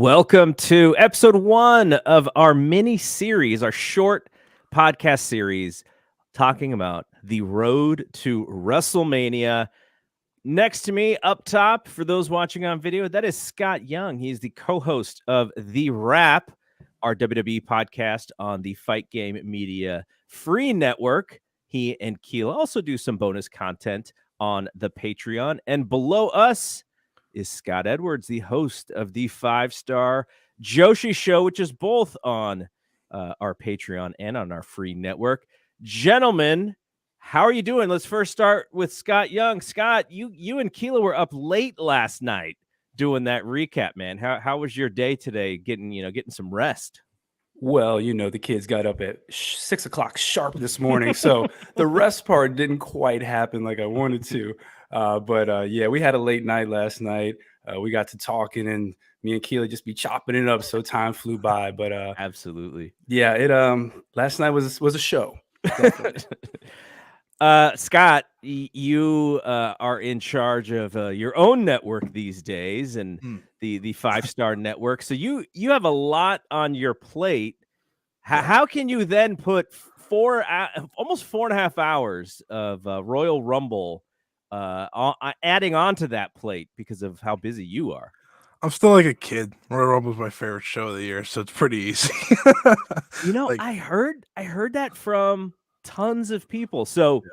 Welcome to episode 1 of our mini series, our short podcast series, talking about the road to WrestleMania. Next to me, up top, for those watching on video, that is Scott Young. He's the co-host of The Wrap, our WWE podcast on the Fight Game Media free network. He and Keela also do some bonus content on the Patreon. And below us is Scott Edwards, the host of the 5-star Joshi show, which is both on our Patreon and on our free network. Gentlemen, how are you doing? Let's first start with Scott Young. Scott, you and Keela were up late last night doing that recap, man. How was your day today? Getting some rest. Well, the kids got up at 6 o'clock sharp this morning, so the rest part didn't quite happen like I wanted to. But yeah, we had a late night last night. We got to talking, and me and Keela just be chopping it up, so time flew by. But absolutely, yeah, it last night was a show. Scott, you are in charge of your own network these days, and the 5-star network. So you have a lot on your plate. How can you then put almost 4.5 hours of Royal Rumble adding on to that plate because of how busy you are? I'm still like a kid. Royal Rumble is my favorite show of the year, so it's pretty easy. I heard that from tons of people. So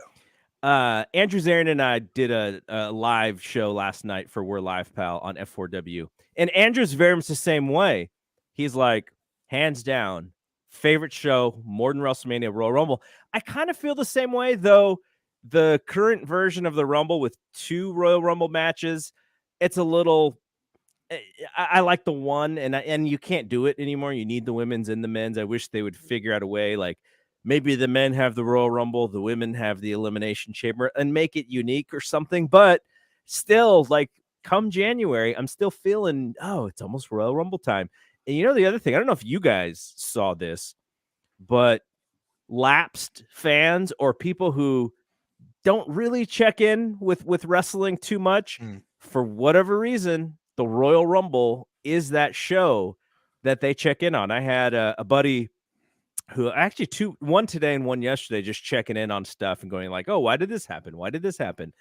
Andrew Zarin and I did a live show last night for We're Live Pal on F4W, and Andrew's very much the same way. He's like, hands down, favorite show more than WrestleMania, Royal Rumble. I kind of feel the same way, though. The current version of the Rumble with 2 Royal Rumble matches, it's a little. I like the one, and you can't do it anymore. You need the women's and the men's. I wish they would figure out a way, like maybe the men have the Royal Rumble, the women have the Elimination Chamber, and make it unique or something. But still, like, come January, I'm still feeling, it's almost Royal Rumble time. And the other thing, I don't know if you guys saw this, but lapsed fans or people who don't really check in with wrestling too much, for whatever reason, the Royal Rumble is that show that they check in on. I had a buddy who actually one today and one yesterday, just checking in on stuff and going like, oh, why did this happen? Why did this happen?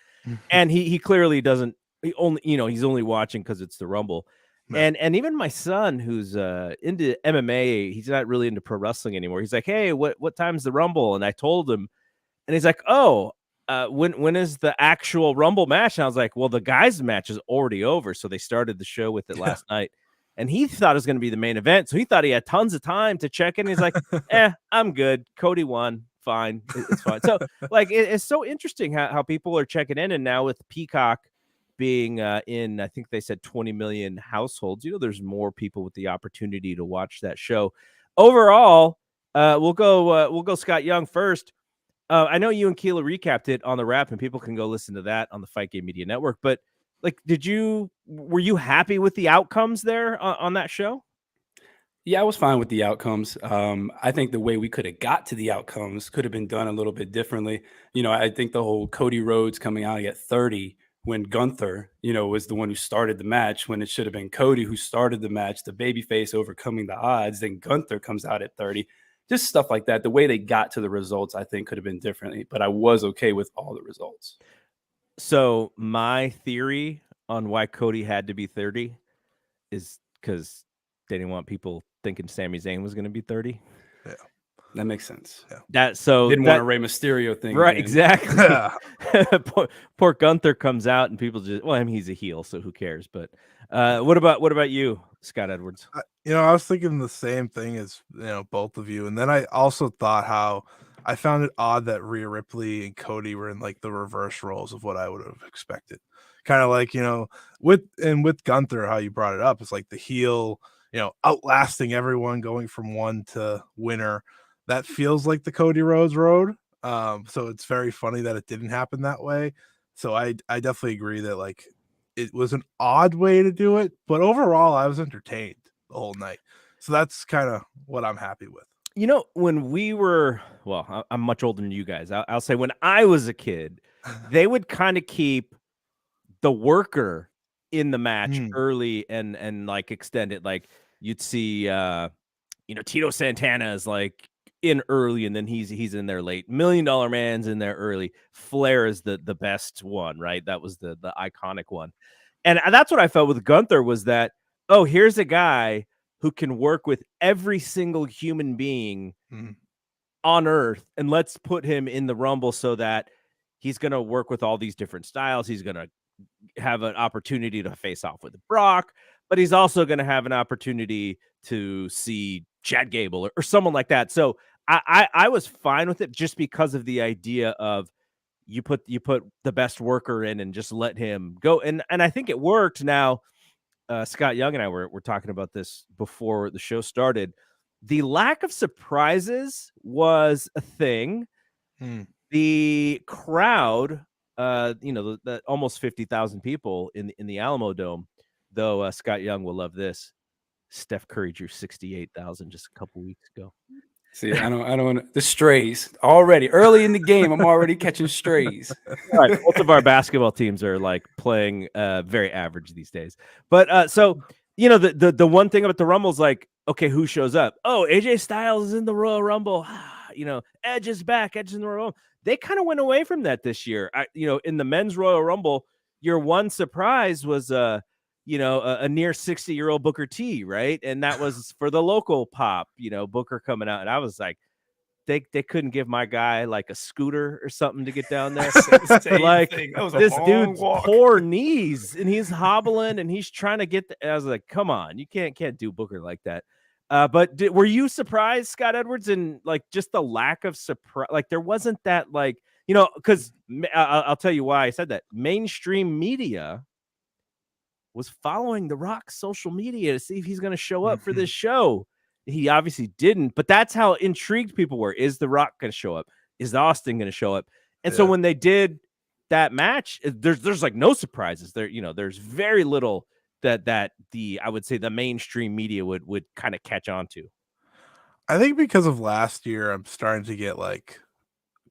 And he clearly doesn't, he's only watching because it's the Rumble. No. And even my son, who's into MMA, he's not really into pro wrestling anymore. He's like, hey, what time's the Rumble? And I told him, and he's like, oh, when is the actual Rumble match? And I was like, well, the guys' match is already over. So they started the show with it last night. And he thought it was going to be the main event. So he thought he had tons of time to check in. He's like, I'm good. Cody won. Fine. It's fine. So like, it's so interesting how people are checking in. And now with Peacock being in, I think they said 20 million households, there's more people with the opportunity to watch that show. Overall, we'll go Scott Young first. I know you and Keela recapped it on the Wrap, and people can go listen to that on the Fight Game Media Network. But like, were you happy with the outcomes there on that show? Yeah, I was fine with the outcomes. I think the way we could have got to the outcomes could have been done a little bit differently. I think the whole Cody Rhodes coming out at 30 when Gunther, was the one who started the match, when it should have been Cody who started the match, the babyface overcoming the odds. Then Gunther comes out at 30. Just stuff like that. The way they got to the results, I think, could have been differently, but I was okay with all the results. So my theory on why Cody had to be 30 is because they didn't want people thinking Sami Zayn was going to be 30. Yeah, that makes sense. Yeah. Didn't want a Rey Mysterio thing, right? Exactly. Poor Gunther comes out and people just, well, I mean, he's a heel, so who cares? But what about you, Scott Edwards? I was thinking the same thing as both of you, and then I also thought how I found it odd that Rhea Ripley and Cody were in like the reverse roles of what I would have expected. Kind of like with Gunther, how you brought it up, it's like the heel, outlasting everyone, going from one to winner. That feels like the Cody Rhodes road. So it's very funny that it didn't happen that way. So I definitely agree that like it was an odd way to do it, but overall I was entertained the whole night. So that's kind of what I'm happy with. When we were, well, I'm much older than you guys. I'll say when I was a kid, they would kind of keep the worker in the match early and like extend it. Like you'd see Tito Santana is like in early, and then he's in there late. $1 Million Man's in there early. Flair is the best one, right? That was the iconic one. And that's what I felt with Gunther was that, oh, here's a guy who can work with every single human being on earth, and let's put him in the Rumble so that he's going to work with all these different styles. He's going to have an opportunity to face off with Brock, but he's also going to have an opportunity to see Chad Gable or someone like that. So I was fine with it just because of the idea of you put the best worker in and just let him go. And I think it worked. Now, Scott Young and I were talking about this before the show started. The lack of surprises was a thing. The crowd, the almost 50,000 people in the Alamo Dome, though Scott Young will love this. Steph Curry drew 68,000 just a couple weeks ago. See, I don't want the strays already early in the game. I'm already catching strays. Right, both of our basketball teams are like playing very average these days. But so the one thing about the Rumble is like, okay, who shows up? Oh, AJ Styles is in the Royal Rumble. Edge is back. Edge is in the Royal Rumble. They kind of went away from that this year. In the men's Royal Rumble, your one surprise was a near 60-year-old Booker T, right? And that was for the local pop, Booker coming out. And I was like, they couldn't give my guy like a scooter or something to get down there. Like this dude's poor knees, and he's hobbling and he's trying to get I was like, come on, you can't do Booker like that. But were you surprised, Scott Edwards, and like just the lack of surprise? Like there wasn't that because I'll tell you why I said that. Mainstream media was following The Rock's social media to see if he's going to show up for this show. He obviously didn't, but that's how intrigued people were. Is The Rock going to show up? Is Austin going to show up? And so when they did that match, there's like no surprises there. There's very little that I would say the mainstream media would kind of catch on to. I think because of last year, I'm starting to get like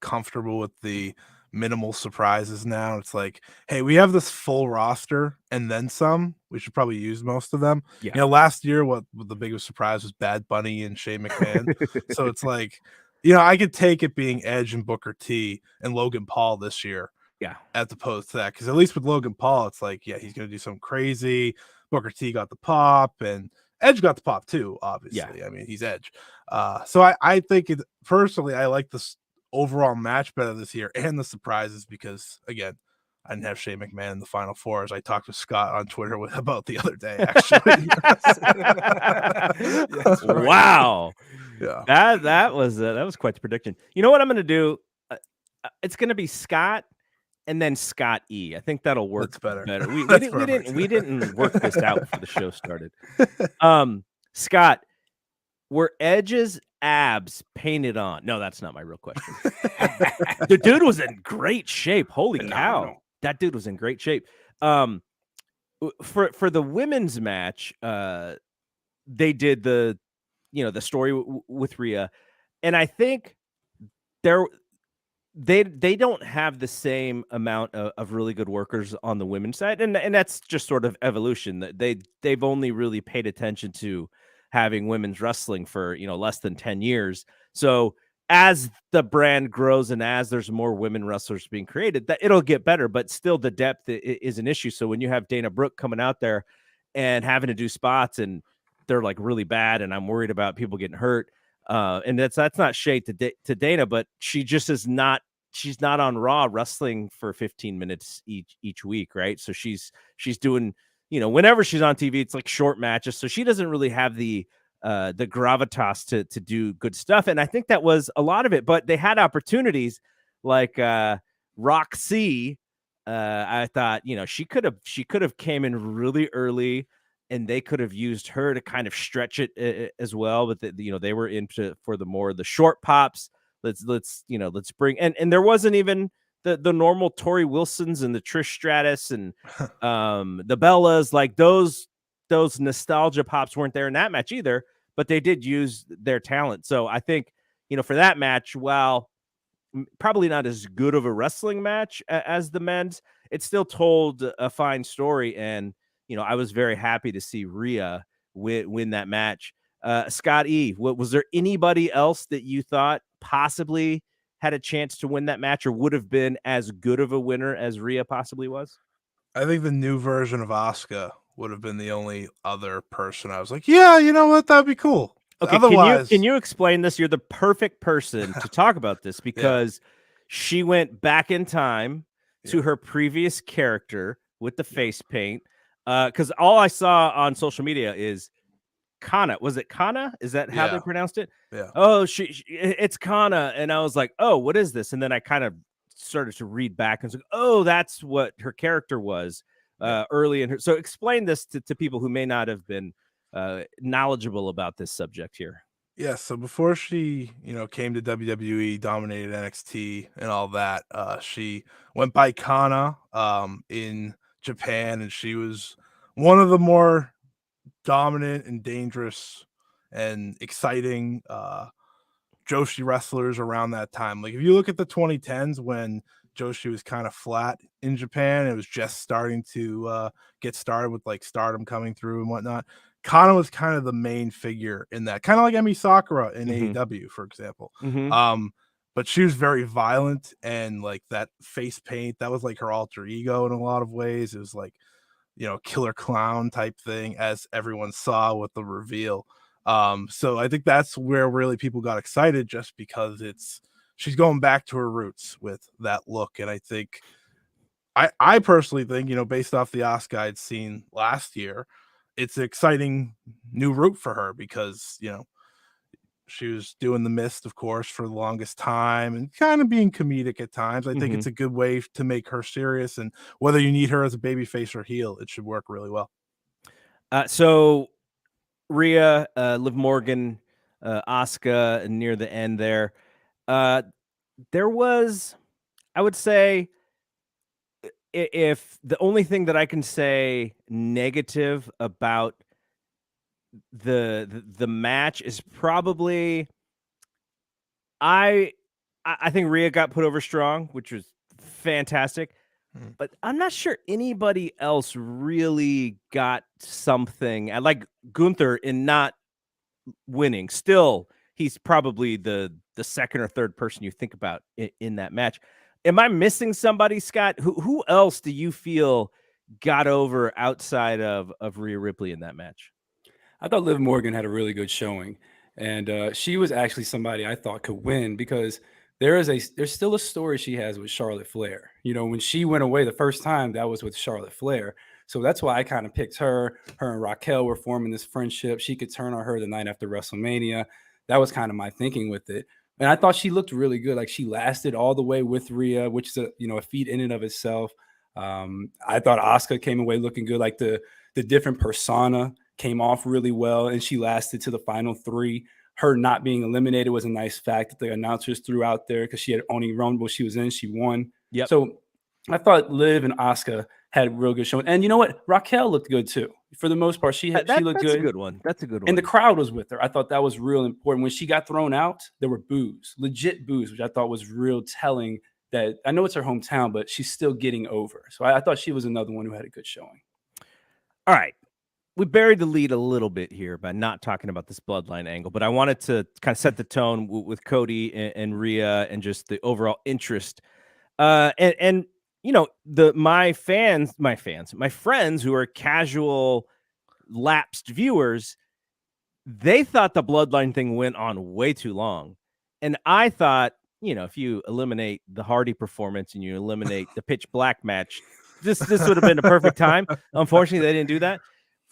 comfortable with the minimal surprises now. It's like, hey, we have this full roster and then some. We should probably use most of them. Yeah. Last year, what the biggest surprise was Bad Bunny and Shane McMahon. So it's like, I could take it being Edge and Booker T and Logan Paul this year. Yeah. As opposed to that. Because at least with Logan Paul, it's like, yeah, he's going to do something crazy. Booker T got the pop and Edge got the pop too, obviously. Yeah. I mean, he's Edge. So I think personally, I like this overall match better this year and the surprises because, again, I didn't have Shane McMahon in the Final Four, as I talked to Scott on Twitter about the other day, actually. Right. Wow. Yeah. That was quite the prediction. You know what I'm going to do? It's going to be Scott and then Scott E. I think that'll work better. We didn't work this out before the show started. Scott, were Edge's abs painted on? No, that's not my real question. The dude was in great shape. Holy cow. That dude was in great shape. For the women's match, they did the story with Rhea, and I think they don't have the same amount of really good workers on the women's side, and that's just sort of evolution. They've only really paid attention to having women's wrestling for less than 10 years. So as the brand grows and as there's more women wrestlers being created, that it'll get better, but still the depth is an issue. So when you have Dana Brooke coming out there and having to do spots and they're like really bad, and I'm worried about people getting hurt. And that's not shade to Dana, but she just is not. She's not on Raw wrestling for 15 minutes each week, right? So she's doing, whenever she's on TV, it's like short matches. So she doesn't really have the gravitas to do good stuff. And I think that was a lot of it. But they had opportunities like Roxy. I thought, she could have came in really early, and they could have used her to kind of stretch it as well. But they were into for the short pops. Let's bring and there wasn't even the normal Tori Wilsons and the Trish Stratus and the Bellas, like those nostalgia pops weren't there in that match either, but they did use their talent. So I think, for that match, while probably not as good of a wrestling match as the men's, it still told a fine story. And, I was very happy to see Rhea win that match. Scott E, was there anybody else that you thought possibly had a chance to win that match or would have been as good of a winner as Rhea possibly was? I think the new version of Asuka would have been the only other person I was like, yeah, you know what, that'd be cool. Okay, Otherwise, can you explain this? You're the perfect person to talk about this because she went back in time to her previous character with the face paint. Because all I saw on social media is Kana. Was it Kana? Is that how they pronounced it? Yeah. Oh, it's Kana. And I was like, oh, what is this? And then I kind of started to read back and was like, oh, that's what her character was early in her. So explain this to people who may not have been knowledgeable about this subject here. Yeah, so before she, came to WWE, dominated NXT and all that, she went by Kana in Japan, and she was one of the more dominant and dangerous and exciting Joshi wrestlers around that time. Like if you look at the 2010s when Joshi was kind of flat in Japan, it was just starting to get started with like Stardom coming through and whatnot. Kana was kind of the main figure in that, kind of like Emi Sakura in AEW, for example. But she was very violent, and like that face paint, that was like her alter ego in a lot of ways. It was like, killer clown type thing, as everyone saw with the reveal. So I think that's where really people got excited, just because she's going back to her roots with that look. And I think I personally think, based off the Asuka I'd seen last year, it's an exciting new route for her because, she was doing the mist, of course, for the longest time and kind of being comedic at times. I think it's a good way to make her serious, and whether you need her as a babyface or heel, it should work really well. So Rhea, Liv Morgan, Asuka near the end there. There was, I would say, if the only thing that I can say negative about the match is probably I think Rhea got put over strong, which was fantastic. But I'm not sure anybody else really got something. I like Gunther in not winning. Still, he's probably the second or third person you think about in that match. Am I missing somebody, Scott? Who else do you feel got over outside of Rhea Ripley in that match? I thought Liv Morgan had a really good showing, and she was actually somebody I thought could win because there's still a story she has with Charlotte Flair. When she went away the first time, that was with Charlotte Flair. So that's why I kind of picked her. Her and Raquel were forming this friendship. She could turn on her the night after WrestleMania. That was kind of my thinking with it. And I thought she looked really good. Like she lasted all the way with Rhea, which is a feat in and of itself. I thought Asuka came away looking good. Like the different persona came off really well, and she lasted to the final three. Her not being eliminated was a nice fact that the announcers threw out there because she had only Rumble she was in, she won. Yep. So I thought Liv and Asuka had real good showing. And you know what? Raquel looked good too. For the most part, she looked good. That's a good one. That's a good one. And the crowd was with her. I thought that was real important. When she got thrown out, there were boos, legit boos, which I thought was real telling that I know it's her hometown, but she's still getting over. So I thought she was another one who had a good showing. All right. We buried the lead a little bit here by not talking about this Bloodline angle, but I wanted to kind of set the tone with Cody and Rhea and just the overall interest. And my friends who are casual lapsed viewers, they thought the Bloodline thing went on way too long. And I thought, if you eliminate the Hardy performance and you eliminate the Pitch Black match, this would have been a perfect time. Unfortunately, they didn't do that.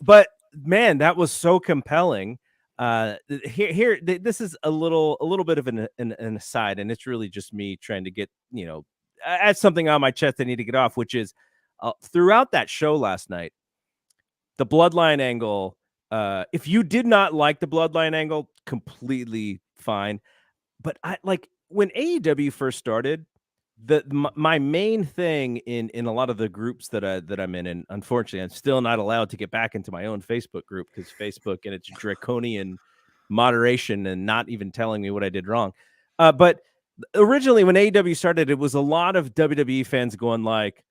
But man, that was so compelling. This is a little bit of an aside, and it's really just me trying to get, I had something on my chest I need to get off, which is throughout that show last night, the Bloodline angle. If you did not like the Bloodline angle, completely fine. But I like when AEW first started. My main thing in a lot of the groups that I'm in, and unfortunately I'm still not allowed to get back into my own Facebook group because Facebook and its draconian moderation and not even telling me what I did wrong. But originally when AEW started, it was a lot of WWE fans going like,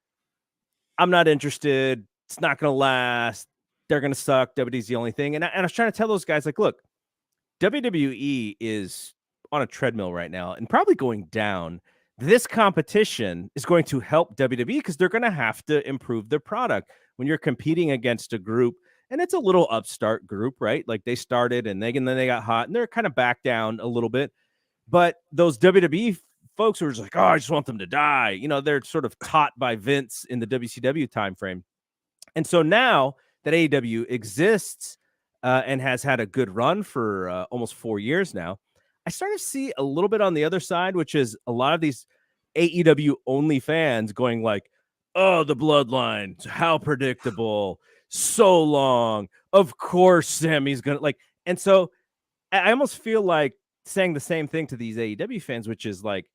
I'm not interested. It's not going to last. they're going to suck. WWE's the only thing. And I was trying to tell those guys, like, look, WWE is on a treadmill right now and probably going down. This competition is going to help WWE because they're going to have to improve their product when you're competing against a group. And it's a little upstart group, right? Like they started and then they got hot and they're kind of back down a little bit. But those WWE folks who are just like, oh, I just want them to die. You know, they're sort of taught by Vince in the WCW timeframe. And so now that AEW exists and has had a good run for almost 4 years now, I started to see a little bit on the other side, which is a lot of these AEW only fans going like, oh, the Bloodline, how predictable, so long. Of course, Sami's going to like. And so I almost feel like saying the same thing to these AEW fans, which is like,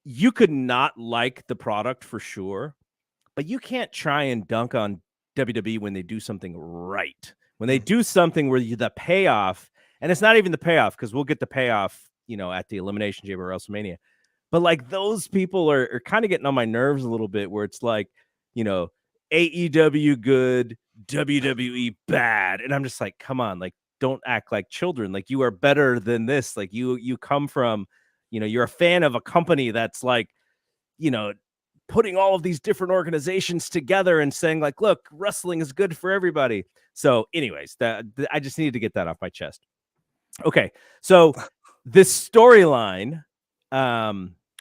you could not like the product for sure, but you can't try and dunk on WWE when they do something right. When they do something where the payoff, and it's not even the payoff because we'll get the payoff, you know, at the Elimination Chamber or WrestleMania. But like those people are kind of getting on my nerves a little bit, where it's like, you know, AEW good, WWE bad, and I'm just like, come on, like don't act like children. Like you are better than this. Like you come from, you know, you're a fan of a company that's like, you know, putting all of these different organizations together and saying like, look, wrestling is good for everybody. So anyways, I just needed to get that off my chest. Okay. So this storyline,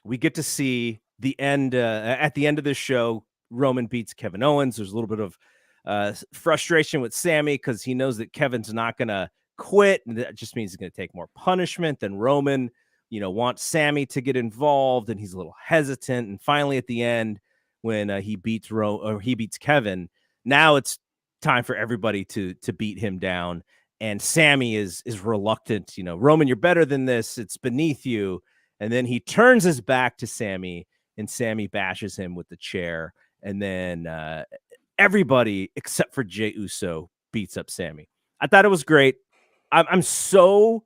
we get to see the end, at the end of this show, Roman beats Kevin Owens. There's a little bit of frustration with Sami because he knows that Kevin's not going to quit. And that just means he's going to take more punishment than Roman, you know, wants Sami to get involved, and he's a little hesitant. And finally, at the end, when he beats Kevin, now it's time for everybody to beat him down. And Sami is reluctant. You know, Roman, you're better than this. It's beneath you. And then he turns his back to Sami, and Sami bashes him with the chair. And then everybody except for Jey Uso beats up Sami. I thought it was great. I'm so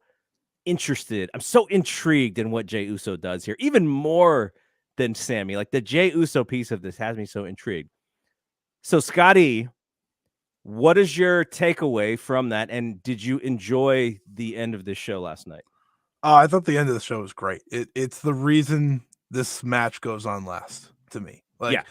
interested. I'm so intrigued in what Jey Uso does here, even more than Sami. Like the Jey Uso piece of this has me so intrigued. So, Scotty, what is your takeaway from that? And did you enjoy the end of this show last night? I thought the end of the show was great. It's the reason this match goes on last to me. Like,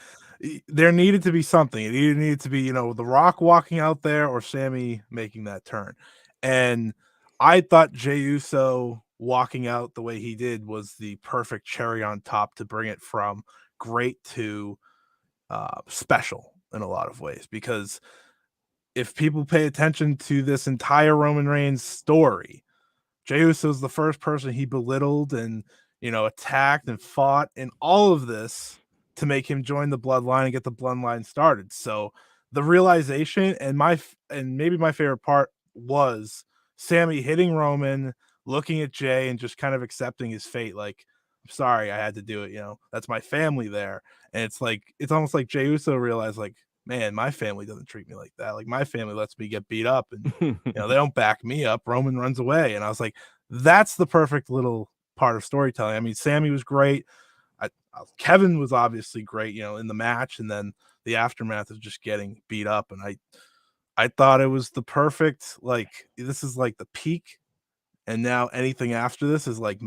there needed to be something. It either needed to be, you know, The Rock walking out there or Sami making that turn. And I thought Jey Uso walking out the way he did was the perfect cherry on top to bring it from great to special in a lot of ways. Because if people pay attention to this entire Roman Reigns story, Jey Uso is the first person he belittled and, you know, attacked and fought in all of this to make him join the Bloodline and get the Bloodline started. So the realization and maybe my favorite part was Sami hitting Roman, looking at Jey and just kind of accepting his fate. Like, I'm sorry, I had to do it. You know, that's my family there. And it's like, it's almost like Jey Uso realized, like, man, my family doesn't treat me like that. Like my family lets me get beat up and, you know, they don't back me up. Roman runs away. And I was like, that's the perfect little part of storytelling. I mean, Sami was great. Kevin was obviously great, you know, in the match. And then the aftermath of just getting beat up. And I thought it was the perfect, like, this is like the peak. And now anything after this is like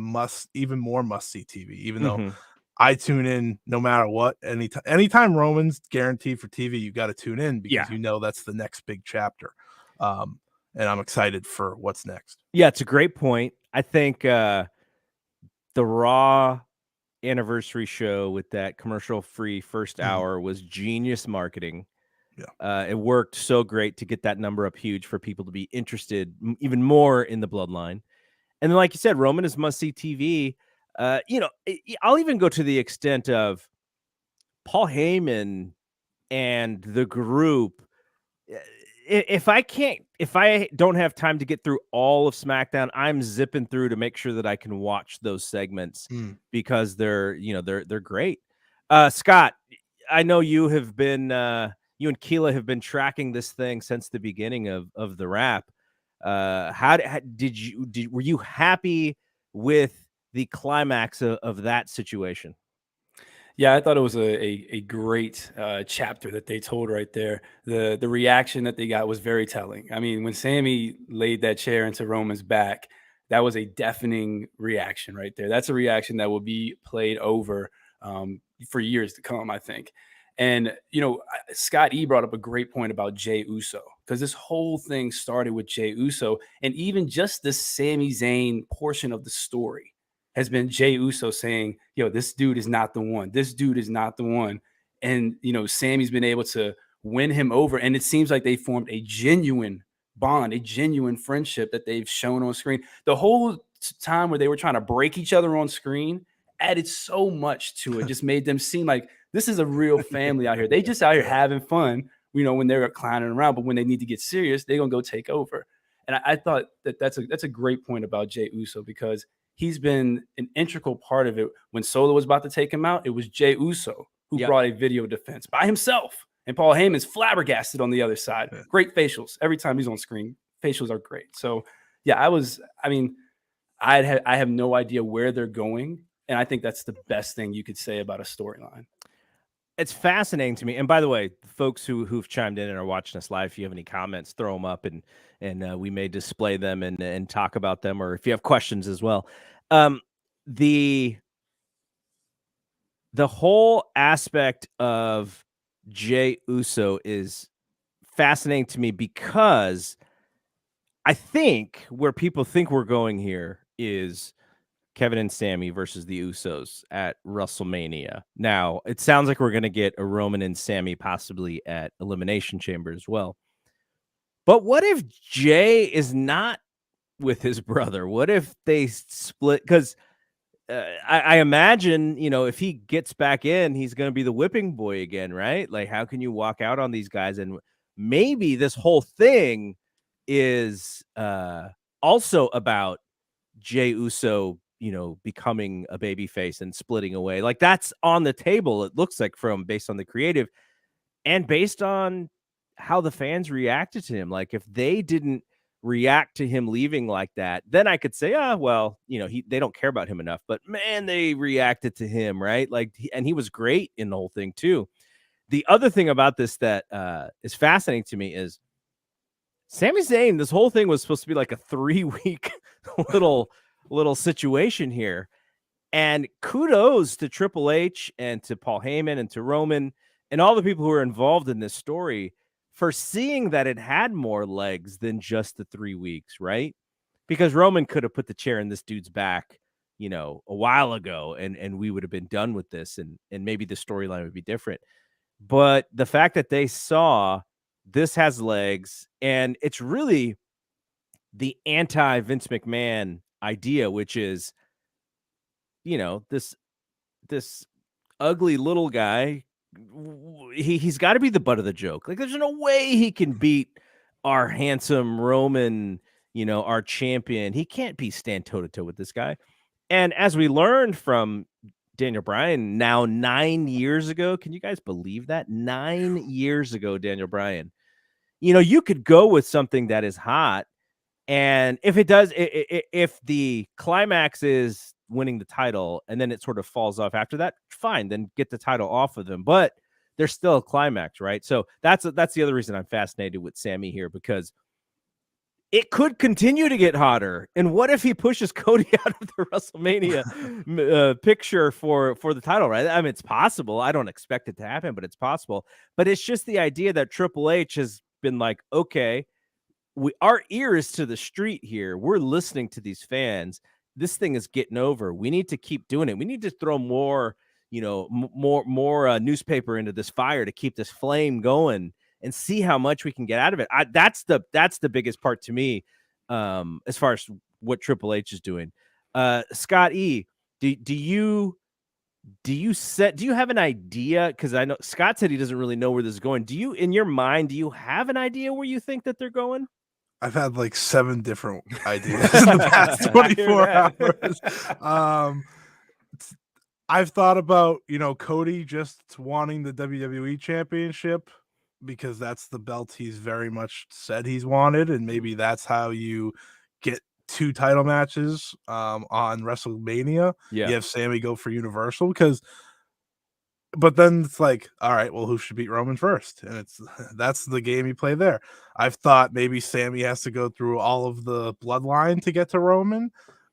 even more must see TV, even though I tune in no matter what. Anytime Roman's guaranteed for TV, you got to tune in because you know that's the next big chapter. And I'm excited for what's next. Yeah, it's a great point. I think the Raw anniversary show with that commercial-free first hour was genius marketing. Yeah, it worked so great to get that number up huge for people to be interested even more in the Bloodline. And then, like you said, Roman is must-see TV. You know, I'll even go to the extent of Paul Heyman and the group. If I don't have time to get through all of SmackDown, I'm zipping through to make sure that I can watch those segments because they're great. Scott, I know you have been, you and Keela have been tracking this thing since the beginning of the wrap. Were you happy with the climax of that situation? Yeah, I thought it was a great chapter that they told right there. The reaction that they got was very telling. I mean, when Sami laid that chair into Roman's back, that was a deafening reaction right there. That's a reaction that will be played over for years to come, I think. And Scott E brought up a great point about Jey Uso, because this whole thing started with Jey Uso, and even just the Sami Zayn portion of the story has been Jey Uso saying, yo, this dude is not the one. This dude is not the one. And, Sammy's been able to win him over. And it seems like they formed a genuine bond, a genuine friendship that they've shown on screen. The whole time where they were trying to break each other on screen added so much to it, just made them seem like this is a real family out here. They just out here having fun, when they're clowning around. But when they need to get serious, they're going to go take over. And I thought that's a great point about Jey Uso, because he's been an integral part of it. When Solo was about to take him out, it was Jey Uso who brought a video defense by himself. And Paul Heyman's flabbergasted on the other side. Yeah. Great facials. Every time he's on screen, facials are great. So, yeah, I have no idea where they're going. And I think that's the best thing you could say about a storyline. It's fascinating to me. And by the way, folks who've chimed in and are watching us live, if you have any comments, throw them up and we may display them and talk about them, or if you have questions as well. The whole aspect of Jey Uso is fascinating to me, because I think where people think we're going here is Kevin and Sami versus the Usos at WrestleMania. Now, it sounds like we're going to get a Roman and Sami possibly at Elimination Chamber as well. But what if Jey is not with his brother? What if they split? Because I imagine, if he gets back in, he's going to be the whipping boy again, right? Like, how can you walk out on these guys? And maybe this whole thing is also about Jey Uso, becoming a babyface and splitting away. Like, that's on the table, it looks like, based on the creative and based on how the fans reacted to him. Like, if they didn't react to him leaving like that, then I could say, they don't care about him enough. But man, they reacted to him, right? Like, and he was great in the whole thing too. The other thing about this that is fascinating to me is Sami Zayn. This whole thing was supposed to be like a 3-week little situation here. And kudos to Triple H and to Paul Heyman and to Roman and all the people who are involved in this story for seeing that it had more legs than just the 3 weeks, right? Because Roman could have put the chair in this dude's back, a while ago, and we would have been done with this, and maybe the storyline would be different. But the fact that they saw this has legs, and it's really the anti-Vince McMahon idea, which is, this ugly little guy, he's got to be the butt of the joke. Like, there's no way he can beat our handsome Roman, our champion. He can't stand toe-to-toe with this guy. And as we learned from Daniel Bryan now 9 years ago, can you guys believe that? 9 years ago, Daniel Bryan, you could go with something that is hot, and if it does, if the climax is winning the title and then it sort of falls off after that, fine, then get the title off of them. But there's still a climax, right? So that's the other reason I'm fascinated with Sami here, because it could continue to get hotter. And what if he pushes Cody out of the WrestleMania picture for the title, right? I mean, it's possible. I don't expect it to happen, but it's possible. But it's just the idea that Triple H has been like, okay, our ear is to the street here. We're listening to these fans. This thing is getting over. We need to keep doing it. We need to throw more, more newspaper into this fire to keep this flame going and see how much we can get out of it. That's the biggest part to me, as far as what Triple H is doing. Scott E, do you have an idea? Because I know Scott said he doesn't really know where this is going. In your mind, do you have an idea where you think that they're going? I've had like 7 different ideas in the past 24 hours. I've thought about, Cody just wanting the WWE championship, because that's the belt he's very much said he's wanted. And maybe that's how you get 2 title matches on WrestleMania. Yeah. You have Sami go for Universal, because but then it's like, all right, well, who should beat Roman first? And that's the game you play there. I've thought maybe Sami has to go through all of the bloodline to get to Roman.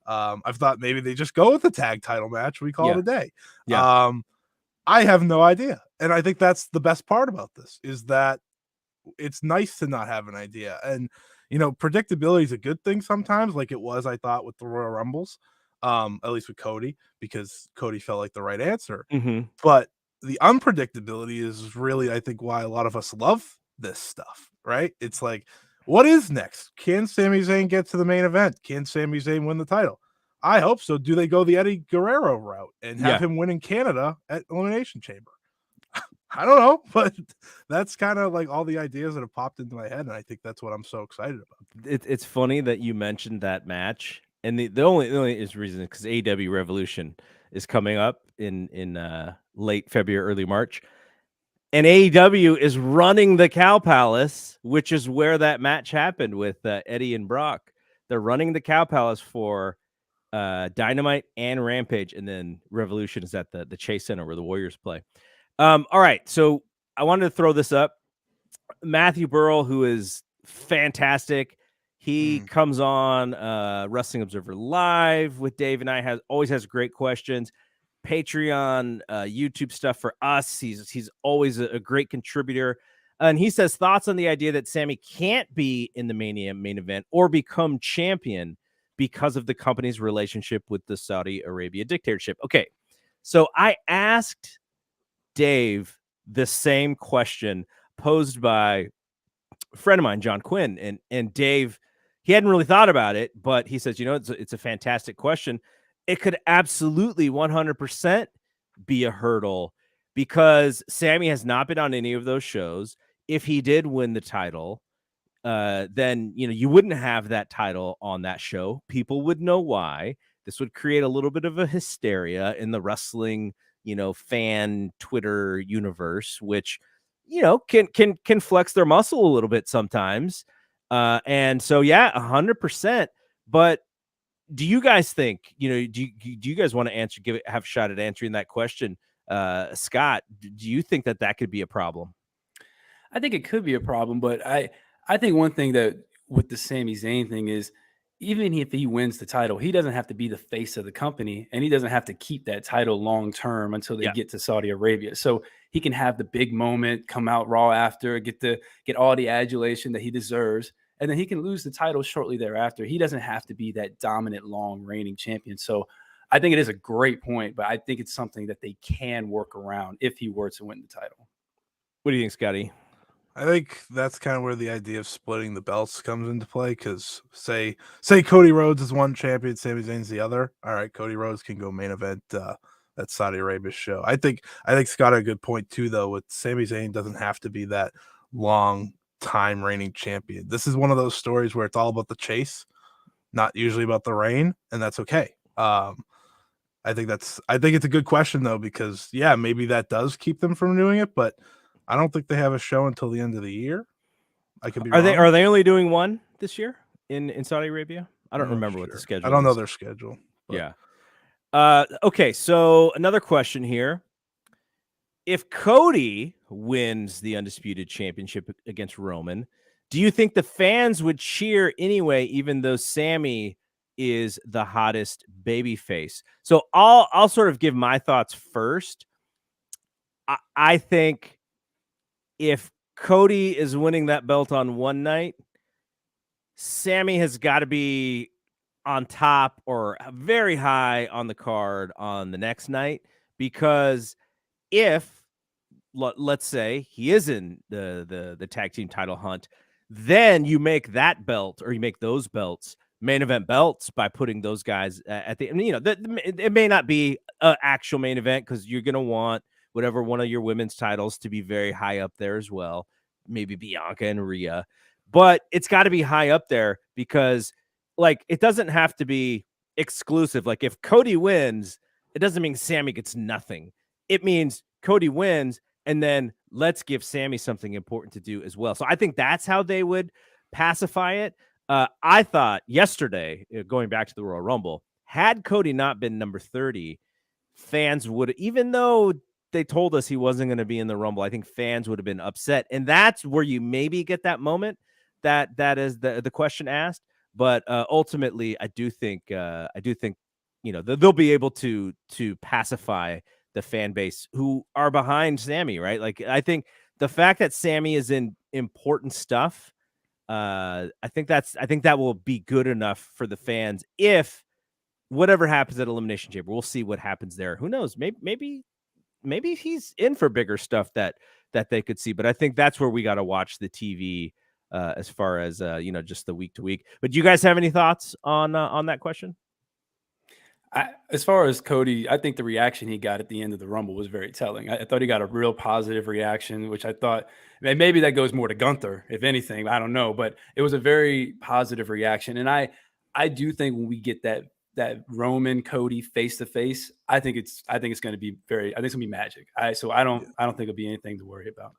I've thought maybe they just go with the tag title match. We call it a day. Yeah. I have no idea. And I think that's the best part about this is that it's nice to not have an idea. And, predictability is a good thing sometimes, like it was, I thought, with the Royal Rumbles, at least with Cody, because Cody felt like the right answer. Mm-hmm. But the unpredictability is really, I think, why a lot of us love this stuff, right? It's like, what is next? Can Sami Zayn get to the main event? Can Sami Zayn win the title? I hope so. Do they go the Eddie Guerrero route and have him win in Canada at Elimination Chamber? I don't know, but that's kind of like all the ideas that have popped into my head, and I think that's what I'm so excited about. It's funny that you mentioned that match, and the only is reason because AEW Revolution is coming up in late February, early March, and AEW is running the Cow Palace, which is where that match happened with Eddie and Brock. They're running the Cow Palace for Dynamite and Rampage, and then Revolution is at the Chase Center where the Warriors play. All right, so I wanted to throw this up. Matthew Burrell, who is fantastic, he comes on Wrestling Observer Live with Dave and I. Always has great questions. Patreon, YouTube stuff for us. He's always a great contributor. And he says thoughts on the idea that Sami can't be in the Mania main event or become champion because of the company's relationship with the Saudi Arabia dictatorship. Okay, so I asked Dave the same question posed by a friend of mine, John Quinn, and Dave, he hadn't really thought about it, but he says, it's a fantastic question. It could absolutely 100% be a hurdle because Sami has not been on any of those shows. If he did win the title, then you wouldn't have that title on that show. People would know why. This would create a little bit of a hysteria in the wrestling fan Twitter universe, which can flex their muscle a little bit sometimes. And so 100%. But do you guys think, do you guys want to have a shot at answering that question? Scott, do you think that could be a problem? I think it could be a problem, but I think one thing that with the Sami Zayn thing is, even if he wins the title, he doesn't have to be the face of the company, and he doesn't have to keep that title long term until they get to Saudi Arabia. So he can have the big moment, come out Raw after, get all the adulation that he deserves, and then he can lose the title shortly thereafter. He doesn't have to be that dominant, long reigning champion. So I think it is a great point, but I think it's something that they can work around if he were to win the title. What do you think, Scotty? I think that's kind of where the idea of splitting the belts comes into play. Because say Cody Rhodes is one champion, Sami Zayn's the other. All right, Cody Rhodes can go main event that Saudi Arabia show. I think Scott had a good point too, though. With Sami Zayn doesn't have to be that long time reigning champion. This is one of those stories where it's all about the chase, not usually about the reign, and that's okay. I think it's a good question though, because maybe that does keep them from doing it, but I don't think they have a show until the end of the year. I could be wrong. Are they only doing one this year in Saudi Arabia? I don't remember what the schedule is. I don't know their schedule. But. Yeah. Okay, so another question here. If Cody wins the Undisputed Championship against Roman, do you think the fans would cheer anyway, even though Sami is the hottest babyface? So I'll sort of give my thoughts first. I think if Cody is winning that belt on one night, Sami has got to be on top or very high on the card on the next night, because if let's say he is in the tag team title hunt, then you make that belt, or you make those belts main event belts by putting those guys at the, it may not be an actual main event because you're going to want whatever one of your women's titles to be very high up there as well. Maybe Bianca and Rhea, but it's got to be high up there because it doesn't have to be exclusive. Like if Cody wins, it doesn't mean Sami gets nothing. It means Cody wins, and then let's give Sami something important to do as well. So I think that's how they would pacify it. I thought yesterday, going back to the Royal Rumble, had Cody not been number 30, fans would, even though they told us he wasn't going to be in the Rumble, I think fans would have been upset, and that's where you maybe get that moment that is the question asked. But ultimately, I do think they'll be able to pacify the fan base who are behind Sami, right? Like I think the fact that Sami is in important stuff, I think that will be good enough for the fans. If whatever happens at Elimination Chamber, we'll see what happens there. Who knows? Maybe he's in for bigger stuff that they could see. But I think that's where we got to watch the TV as far as just the week to week. But do you guys have any thoughts on that question? As far as Cody, I think the reaction he got at the end of the Rumble was very telling. I thought he got a real positive reaction, which I thought maybe that goes more to Gunther, if anything. I don't know, but it was a very positive reaction. And I do think when we get that Roman Cody face to face, I think it's going to be magic. I don't think it'll be anything to worry about.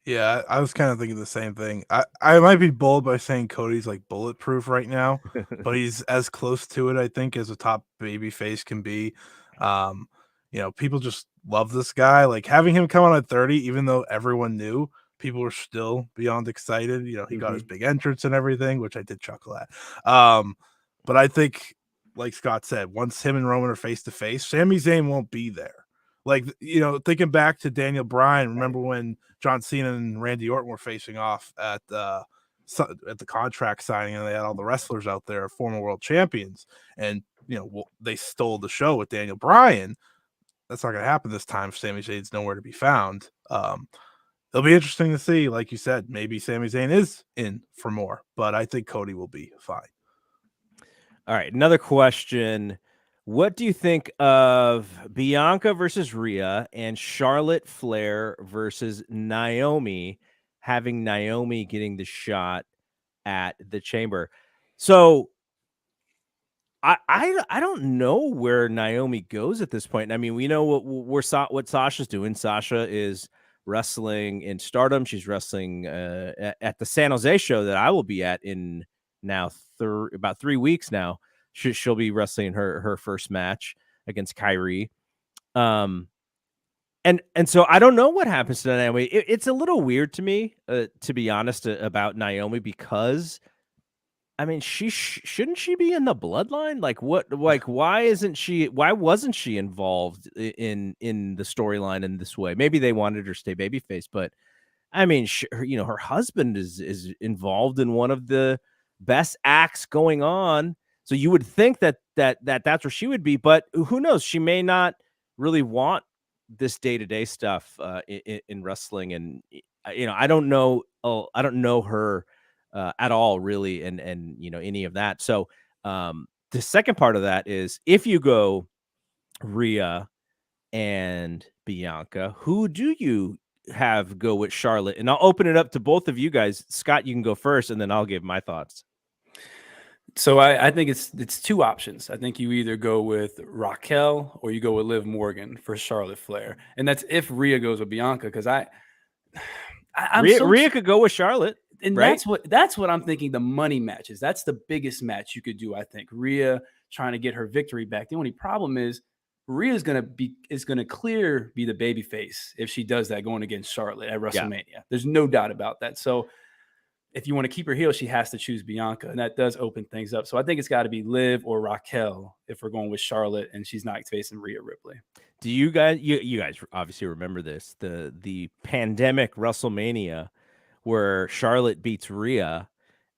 Yeah, I was kind of thinking the same thing. I might be bold by saying Cody's like bulletproof right now, but he's as close to it, I think, as a top baby face can be. People just love this guy. Like having him come on at 30, even though everyone knew, people were still beyond excited. He got his big entrance and everything, which I did chuckle at. But I think, like Scott said, once him and Roman are face to face, Sami Zayn won't be there. Like, thinking back to Daniel Bryan, remember when John Cena and Randy Orton were facing off at the contract signing, and they had all the wrestlers out there, former world champions, and they stole the show with Daniel Bryan. That's not going to happen this time. Sami Zayn's nowhere to be found. It'll be interesting to see. Like you said, maybe Sami Zayn is in for more, but I think Cody will be fine. All right, another question. What do you think of Bianca versus Rhea and Charlotte Flair versus Naomi, having Naomi getting the shot at the Chamber? So I don't know where Naomi goes at this point. I mean, we know what Sasha's doing. Sasha is wrestling in Stardom. She's wrestling at the San Jose show that I will be at in now about 3 weeks now. She'll be wrestling her first match against Kyrie. And so I don't know what happens to Naomi. It's a little weird to me, to be honest, about Naomi, because I mean, shouldn't she be in the Bloodline? Why wasn't she involved in the storyline in this way? Maybe they wanted her to stay babyface, but I mean, her husband is involved in one of the best acts going on. So you would think that's where she would be, but who knows? She may not really want this day-to-day stuff in wrestling, and I don't know. I don't know her at all, really, and any of that. So the second part of that is, if you go Rhea and Bianca, who do you have go with Charlotte? And I'll open it up to both of you guys. Scott, you can go first, and then I'll give my thoughts. So I think it's two options. I think you either go with Raquel or you go with Liv Morgan for Charlotte Flair, and that's if Rhea goes with Bianca, because Rhea could go with Charlotte, and right? that's what I'm thinking. The money matches, that's the biggest match you could do. I think Rhea trying to get her victory back. The only problem is Rhea is gonna be the baby face if she does that going against Charlotte at WrestleMania. Yeah. There's no doubt about that. So if you want to keep her heel, she has to choose Bianca, and that does open things up. So I think it's got to be Liv or Raquel if we're going with Charlotte, and she's not facing Rhea Ripley. Do you guys? You guys obviously remember this, the pandemic WrestleMania where Charlotte beats Rhea,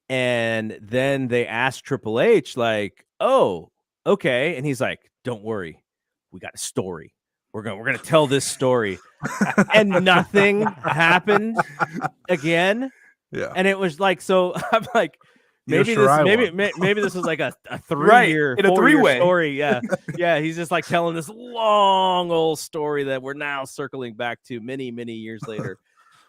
and then they asked Triple H, like, "Oh, okay," and he's like, "Don't worry, we got a story. We're gonna tell this story," and nothing happened again. Yeah. And it was like, so I'm like, maybe this was like a 3-year, in a 3-way story. Yeah. Yeah. He's just like telling this long old story that we're now circling back to many, many years later.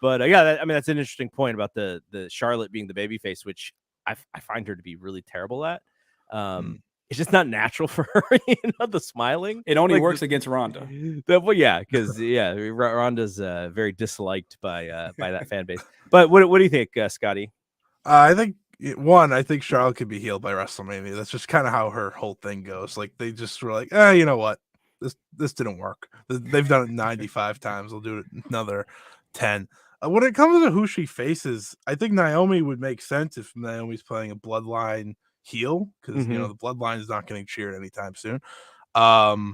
But that's an interesting point about the Charlotte being the babyface, which I find her to be really terrible at. It's just not natural for her, the smiling. It only works against Ronda. Because Ronda's very disliked by that fan base. But what do you think, Scotty? I think Charlotte could be healed by WrestleMania. That's just kind of how her whole thing goes. Like, they just were like, you know what? this didn't work. They've done it 95 times. They'll do it another 10. When it comes to who she faces, I think Naomi would make sense if Naomi's playing a Bloodline heel, because the Bloodline is not getting cheered anytime soon. I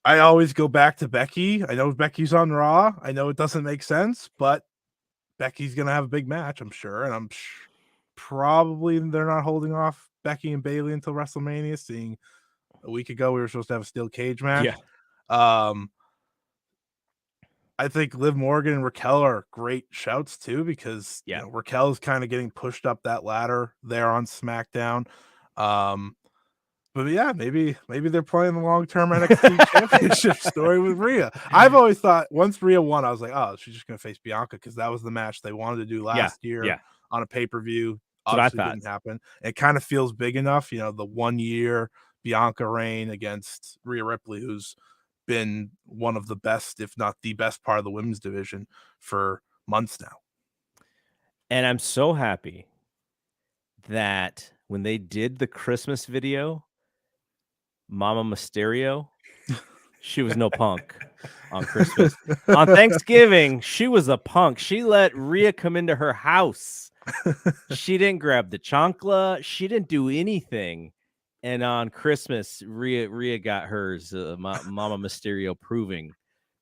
always go back to Becky. I know Becky's on Raw. I know it doesn't make sense, but Becky's gonna have a big match, I'm sure, and I'm probably they're not holding off Becky and Bayley until WrestleMania. Seeing a week ago we were supposed to have a steel cage match. Yeah. I think Liv Morgan and Raquel are great shouts too, because Raquel is kind of getting pushed up that ladder there on SmackDown. But yeah, maybe they're playing the long-term NXT championship story with Rhea. I've always thought once Rhea won, I was like, oh, she's just gonna face Bianca, because that was the match they wanted to do last year on a pay-per-view. Obviously didn't happen. It kind of feels big enough, the 1 year Bianca reign against Rhea Ripley, who's been one of the best, if not the best part of the women's division for months now. And I'm so happy that when they did the Christmas video, Mama Mysterio, she was no punk on Christmas. On Thanksgiving, she was a punk. She let Rhea come into her house. She didn't grab the chancla. She didn't do anything. And on Christmas, Rhea got hers. Mama Mysterio proving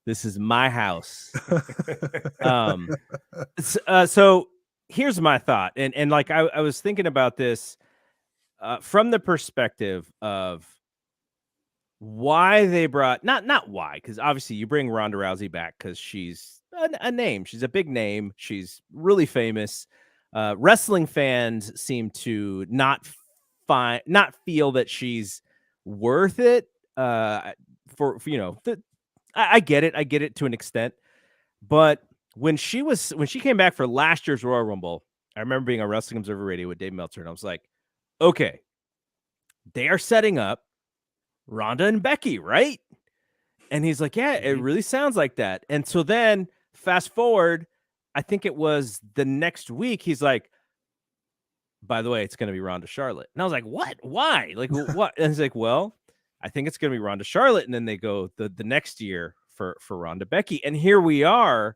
this is my house. So here's my thought, and like I was thinking about this from the perspective of why they brought not why, because obviously you bring Ronda Rousey back because she's a name. She's a big name. She's really famous. Wrestling fans seem to not feel that she's worth it. I get it. I get it to an extent. But when she came back for last year's Royal Rumble, I remember being on Wrestling Observer Radio with Dave Meltzer, and I was like, okay, they are setting up Ronda and Becky, right? And he's like, yeah, it really sounds like that. And so then fast forward, I think it was the next week, he's like, by the way, it's going to be Ronda Charlotte. And I was like, what? Why? Like, what? And he's like, well, I think it's going to be Ronda Charlotte. And then they go the next year for Ronda Becky. And here we are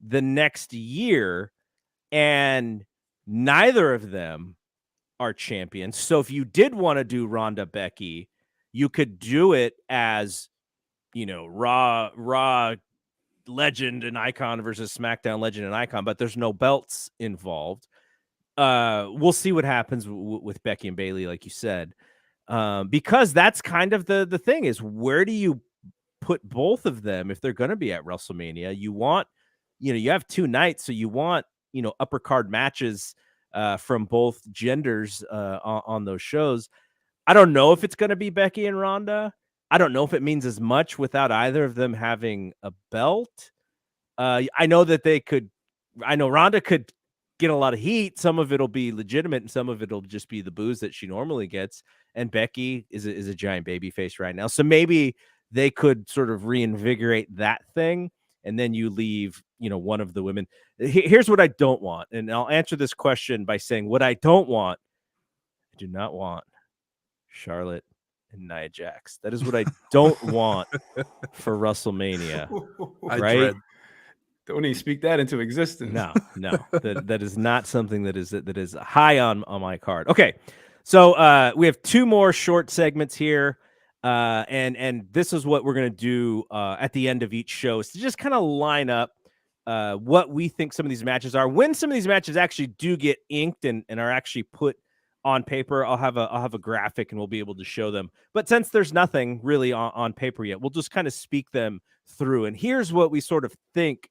the next year, and neither of them are champions. So if you did want to do Ronda Becky, you could do it as, Raw legend and icon versus SmackDown legend and icon, but there's no belts involved. We'll see what happens with Becky and Bayley, like you said, because that's kind of the thing is, where do you put both of them if they're going to be at WrestleMania? You want, you have 2 nights, so you want, upper card matches from both genders on those shows. I don't know if it's going to be Becky and Ronda. I don't know if it means as much without either of them having a belt. I know Ronda could get a lot of heat. Some of it'll be legitimate, and some of it'll just be the booze that she normally gets. And Becky is a giant baby face right now. So maybe they could sort of reinvigorate that thing, and then you leave, one of the women. Here's what I don't want. And I'll answer this question by saying what I don't want. I do not want Charlotte and Nia Jax. That is what I don't want for WrestleMania. Right? Don't even speak that into existence. No. That is not something that is high on my card. Okay. So we have 2 more short segments here. And this is what we're going to do at the end of each show, is to just kind of line up what we think some of these matches are. When some of these matches actually do get inked and are actually put on paper, I'll have a graphic and we'll be able to show them. But since there's nothing really on paper yet, we'll just kind of speak them through. And here's what we sort of think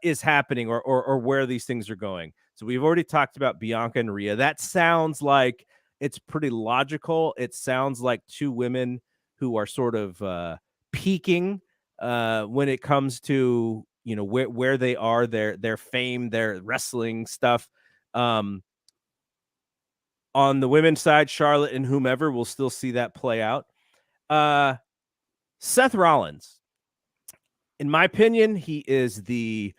is happening, or where these things are going. So we've already talked about Bianca and Rhea. That sounds like it's pretty logical. It sounds like 2 women who are sort of peaking when it comes to, where they are, their fame, their wrestling stuff. On the women's side, Charlotte and whomever, will still see that play out. Seth Rollins, in my opinion, he is the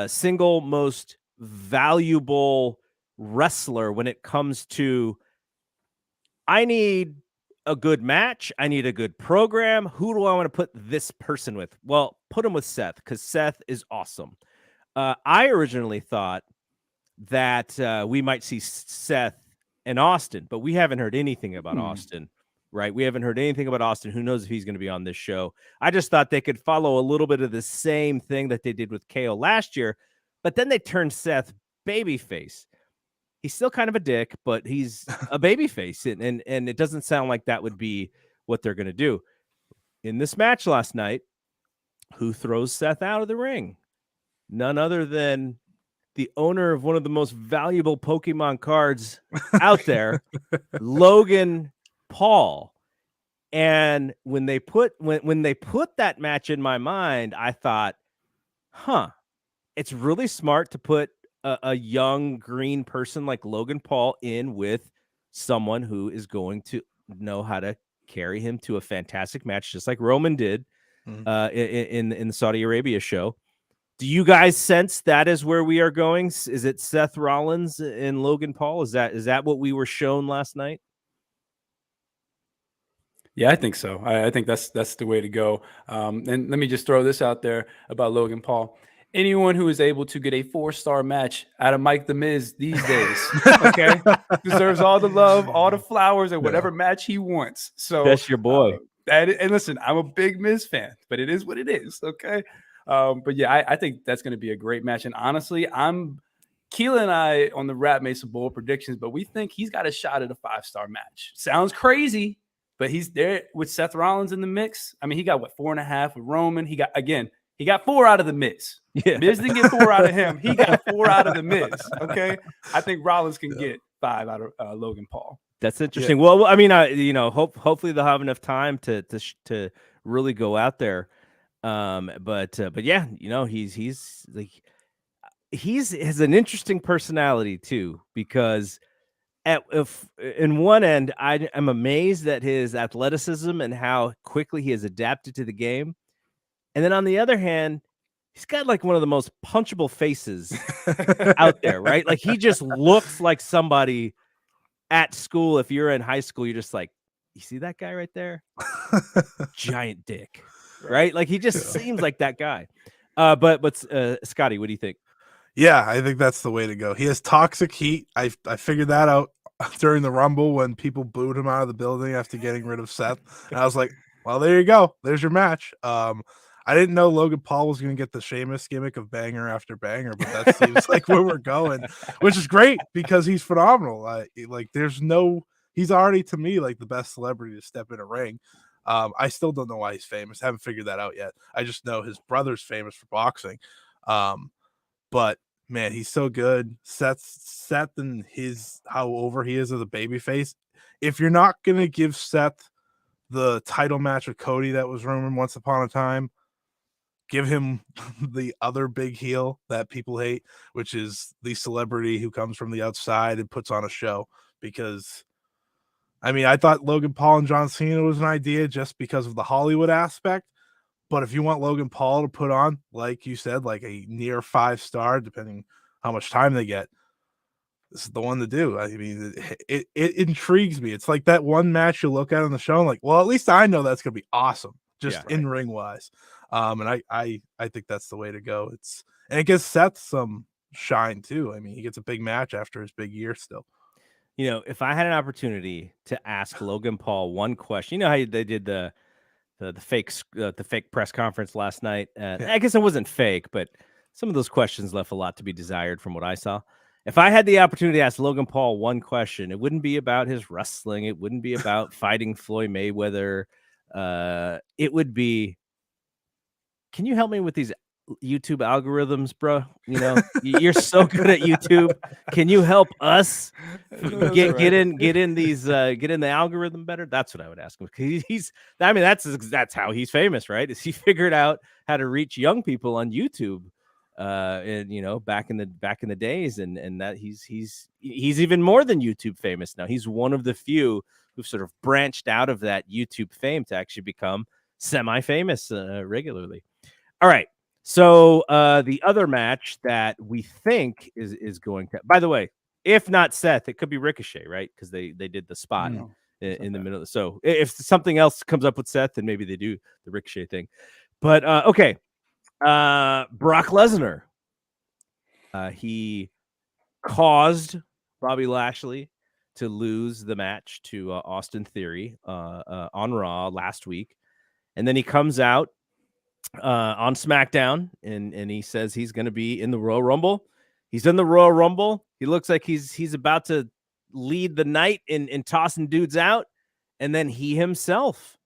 single most valuable wrestler when it comes to, I need a good match. I need a good program. Who do I want to put this person with? Well, put him with Seth because Seth is awesome. I originally thought that we might see Seth and Austin, but we haven't heard anything about Austin, right? We haven't heard anything about Austin. Who knows if he's going to be on this show? I just thought they could follow a little bit of the same thing that they did with KO last year, but then they turned Seth babyface. He's still kind of a dick, but he's a babyface, and it doesn't sound like that would be what they're going to do. In this match last night, who throws Seth out of the ring? None other than the owner of one of the most valuable Pokemon cards out there, Logan Paul. And when they put that match in my mind, I thought, it's really smart to put a young green person like Logan Paul in with someone who is going to know how to carry him to a fantastic match, just like Roman did in the Saudi Arabia show. Do you guys sense that is where we are going? Is it Seth Rollins and Logan Paul? Is that what we were shown last night? Yeah, I think so. I think that's the way to go. And let me just throw this out there about Logan Paul. Anyone who is able to get a 4-star match out of Mike the Miz these days, okay, deserves all the love, all the flowers, and whatever match he wants. So that's your boy. And listen, I'm a big Miz fan, but it is what it is, okay. But yeah, I think that's going to be a great match. And honestly, Keelan and I on the Rap made some bold predictions, but we think he's got a shot at a 5-star match. Sounds crazy, but he's there with Seth Rollins in the mix. I mean, he got 4.5 with Roman. He got 4 out of the Miz. Yeah. Miz didn't get 4 out of him. He got 4 out of the Miz. Okay. I think Rollins can get 5 out of Logan Paul. That's interesting. Yeah. Well, I mean, hopefully they'll have enough time to really go out there. But yeah, he's has an interesting personality too, because in one end, I am amazed at his athleticism and how quickly he has adapted to the game. And then on the other hand, he's got like one of the most punchable faces out there, right? Like he just looks like somebody at school. If you're in high school, you're just like, you see that guy right there? Giant dick, right? Like he just seems like that guy. But Scotty, what do you think? Yeah, I think that's the way to go. He has toxic heat. I figured that out during the Rumble when people booed him out of the building after getting rid of Seth. And I was like, well, there you go. There's your match. I didn't know Logan Paul was going to get the Sheamus gimmick of banger after banger, but that seems like where we're going, which is great because he's phenomenal. He's already to me like the best celebrity to step in a ring. I still don't know why he's famous. Haven't figured that out yet. I just know his brother's famous for boxing. But man, he's so good. Seth and how over he is as a babyface. If you're not going to give Seth the title match with Cody that was rumored once upon a time, give him the other big heel that people hate, which is the celebrity who comes from the outside and puts on a show. Because, I mean, I thought Logan Paul and John Cena was an idea just because of the Hollywood aspect. But if you want Logan Paul to put on, like you said, like a near 5-star, depending how much time they get, this is the one to do. I mean, it intrigues me. It's like that one match you look at on the show and like, well, at least I know that's going to be awesome, just in ring wise. And I think that's the way to go. And it gives Seth some shine too. I mean, he gets a big match after his big year still. You know, if I had an opportunity to ask Logan Paul one question, you know how they did the fake press conference last night. I guess it wasn't fake, but some of those questions left a lot to be desired from what I saw. If I had the opportunity to ask Logan Paul one question, it wouldn't be about his wrestling. It wouldn't be about fighting Floyd Mayweather. It would be, can you help me with these YouTube algorithms, bro? You know, you're so good at YouTube. Can you help us get in the algorithm better? That's what I would ask him. That's how he's famous, right? Is he figured out how to reach young people on YouTube, and back in the days, and that he's even more than YouTube famous now. He's one of the few who've sort of branched out of that YouTube fame to actually become semi-famous regularly. All right. So the other match that we think is going to, by the way, if not Seth, it could be Ricochet, right? Because they did the spot in the middle. So if something else comes up with Seth, then maybe they do the Ricochet thing. But okay, Brock Lesnar. He caused Bobby Lashley to lose the match to Austin Theory on Raw last week, and then he comes out on SmackDown and he says he's going to be in the Royal Rumble. He's in the Royal Rumble. He looks like he's about to lead the night in tossing dudes out, and then he himself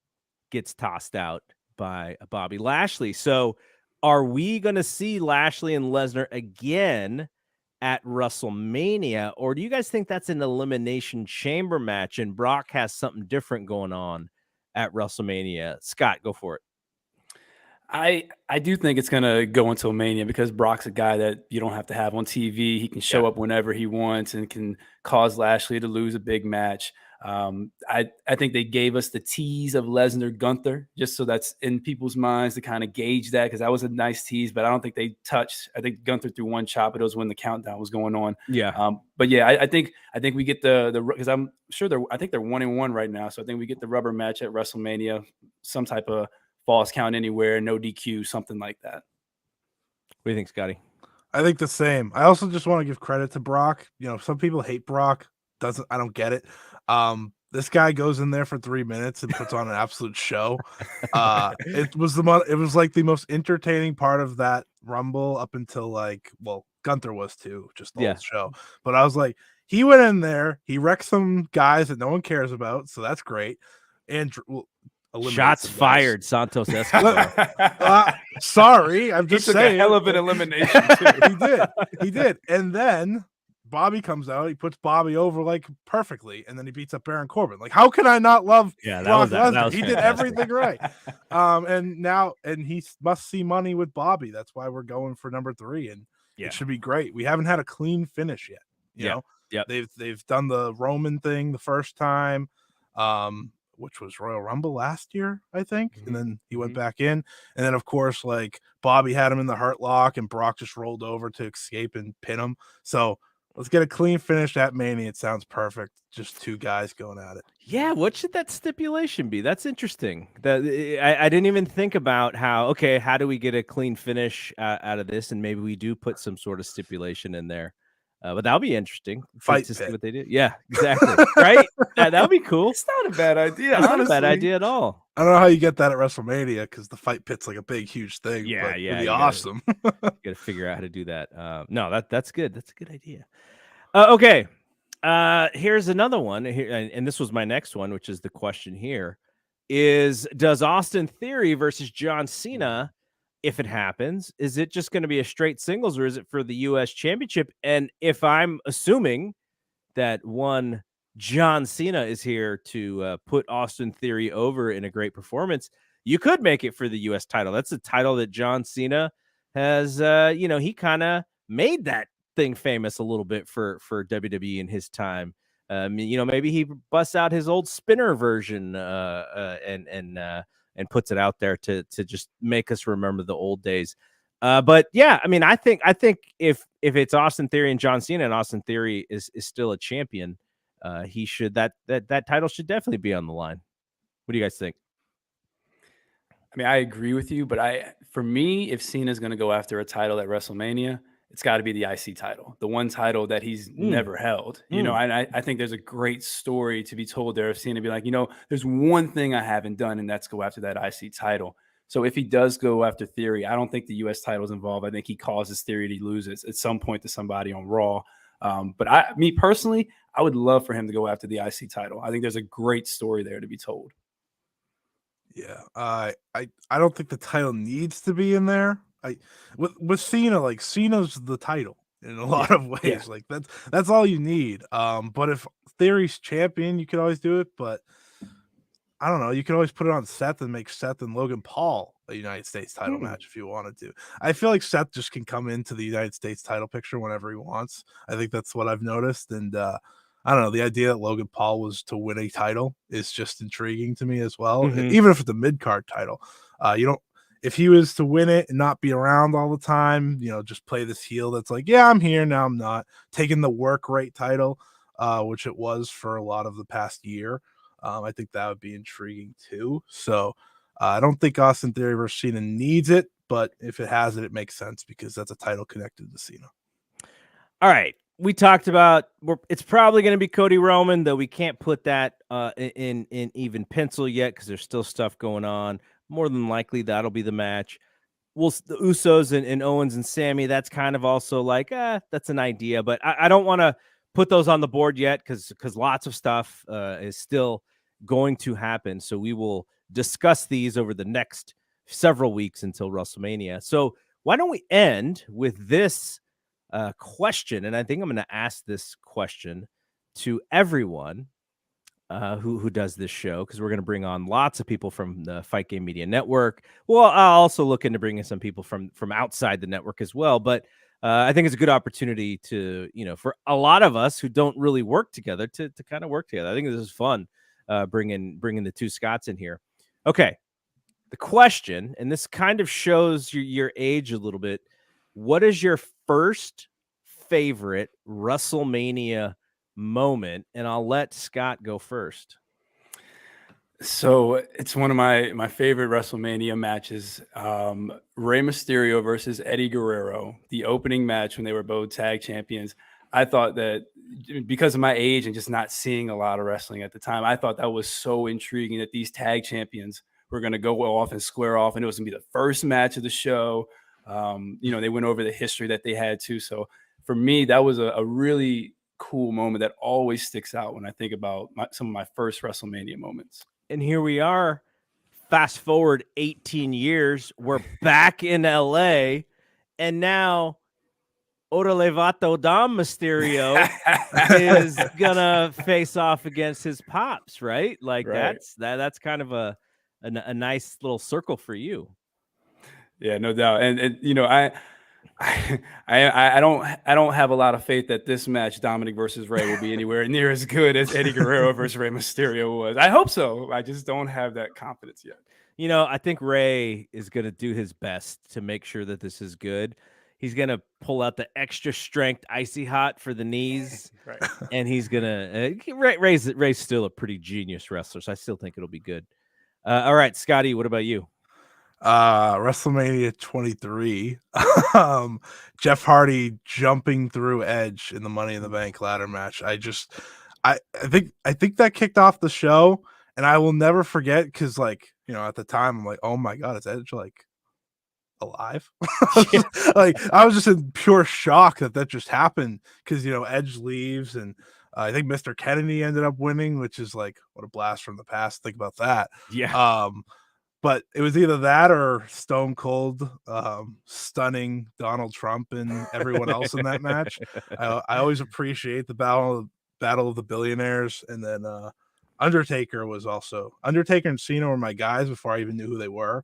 gets tossed out by Bobby Lashley. So are we going to see Lashley and Lesnar again at WrestleMania, or do you guys think that's an Elimination Chamber match and Brock has something different going on at WrestleMania? Scott, go for it. I do think it's going to go until Mania because Brock's a guy that you don't have to have on TV. He can show up whenever he wants and can cause Lashley to lose a big match. I think they gave us the tease of Lesnar Gunther just so that's in people's minds to kind of gauge that, because that was a nice tease, but I don't think they touched. I think Gunther threw one chop. It was when the countdown was going on. Yeah. But yeah, I think we get the because I'm sure I think they're 1-1 right now. So I think we get the rubber match at WrestleMania, some type of falls count anywhere, no DQ, something like that. What do you think, Scotty? I think the same. I also just want to give credit to Brock. You know, some people hate Brock. I don't get it. This guy goes in there for 3 minutes and puts on an absolute show. It was like the most entertaining part of that Rumble up until Gunther was too, just the whole show. But I was like, he went in there, he wrecked some guys that no one cares about, so that's great. And shots fired, Santos Escobar. Sorry, I'm just saying. A hell of an elimination too. He did. And then Bobby comes out, he puts Bobby over like perfectly, and then he beats up Baron Corbin. Like, how can I not love Brock Lesnar? He did everything right. And he must see money with Bobby. That's why we're going for number 3, and it should be great. We haven't had a clean finish yet. You know, they've done the Roman thing the first time, which was Royal Rumble last year, I think. And then he went back in. And then, of course, like Bobby had him in the Hurt Lock and Brock just rolled over to escape and pin him. So let's get a clean finish at Mania. It sounds perfect. Just 2 guys going at it. Yeah. What should that stipulation be? That's interesting. I didn't even think about how do we get a clean finish out of this? And maybe we do put some sort of stipulation in there. But that'll be interesting to see what they do. Yeah, exactly. Right? That'll be cool. It's not a bad idea. It's not a bad idea at all. I don't know how you get that at WrestleMania because the fight pit's like a big, huge thing. Yeah, but it'd be awesome. You got to figure out how to do that. No, that's good. That's a good idea. Okay. Here's another one. And this was my next one, which is the question here: does Austin Theory versus John Cena? If it happens, is it just going to be a straight singles, or is it for the U.S. Championship? And if I'm assuming that one John Cena is here to put Austin Theory over in a great performance, you could make it for the U.S. title. That's a title that John Cena has, he kind of made that thing famous a little bit for WWE in his time. Maybe he busts out his old spinner version and puts it out there to just make us remember the old days. But yeah, I mean, I think if it's Austin Theory and John Cena, and Austin Theory is still a champion, he should that title should definitely be on the line. What do you guys think? I mean, I agree with you, but for me, if Cena's going to go after a title at WrestleMania, it's got to be the IC title, the one title that he's never held. And I think there's a great story to be told there of Cena be like, there's one thing I haven't done, and that's go after that IC title. So if he does go after Theory, I don't think the U.S. title is involved. I think he causes Theory to lose it at some point to somebody on Raw. But me personally, I would love for him to go after the IC title. I think there's a great story there to be told. Yeah, I don't think the title needs to be in there. With Cena, like Cena's the title in a lot of ways. Yeah. Like that's all you need. But if Theory's champion, you could always do it. But I don't know. You could always put it on Seth and make Seth and Logan Paul a United States title match if you wanted to. I feel like Seth just can come into the United States title picture whenever he wants. I think that's what I've noticed. And I don't know. The idea that Logan Paul was to win a title is just intriguing to me as well. Even if it's a mid-card title, if he was to win it and not be around all the time, just play this heel that's like, yeah, I'm here, now I'm not, taking the work rate title, which it was for a lot of the past year. I think that would be intriguing too. So I don't think Austin Theory versus Cena needs it, but if it has it, it makes sense because that's a title connected to Cena. All right. We talked about it's probably going to be Cody Roman, though we can't put that in even pencil yet because there's still stuff going on. More than likely, that'll be the match. The Usos and Owens and Sami, that's kind of also like, that's an idea, but I don't want to put those on the board yet because lots of stuff is still going to happen. So we will discuss these over the next several weeks until WrestleMania. So why don't we end with this question? And I think I'm going to ask this question to everyone who does this show, because we're going to bring on lots of people from the Fight Game Media Network. Well, I'll also look into bringing some people from outside the network as well. But I think it's a good opportunity to, for a lot of us who don't really work together to kind of work together. I think this is fun, bringing the two Scots in here. Okay, the question, and this kind of shows your age a little bit. What is your first favorite WrestleMania moment? And I'll let Scott go first. So it's one of my favorite WrestleMania matches. Rey Mysterio versus Eddie Guerrero, the opening match when they were both tag champions. I thought that because of my age and just not seeing a lot of wrestling at the time, I thought that was so intriguing that these tag champions were going to go off and square off, and it was going to be the first match of the show. They went over the history that they had too. So for me, that was a really cool moment that always sticks out when I think about some of my first WrestleMania moments. And here we are, fast forward 18 years, we're back in LA, and now Orale Vato Dom Mysterio is gonna face off against his pops, right? Like right. that's kind of a nice little circle for you. Yeah, no doubt. And I don't have a lot of faith that this match, Dominic versus Rey, will be anywhere near as good as Eddie Guerrero versus Rey Mysterio was. I hope so. I just don't have that confidence yet. I think Rey is going to do his best to make sure that this is good. He's going to pull out the extra strength icy hot for the knees. Right. And he's going to Rey's still a pretty genius wrestler, so I still think it'll be good. All right, Scotty, what about you? WrestleMania 23, Jeff Hardy jumping through Edge in the Money in the Bank ladder match. I think that kicked off the show, and I will never forget because, at the time I'm like, oh my god, is Edge alive? I was just in pure shock that just happened because Edge leaves, and I think Mr. Kennedy ended up winning, which is what a blast from the past. Think about that. Yeah. But it was either that or Stone Cold stunning Donald Trump and everyone else in that match. I always appreciate the battle of the billionaires. And then Undertaker and Cena were my guys before I even knew who they were.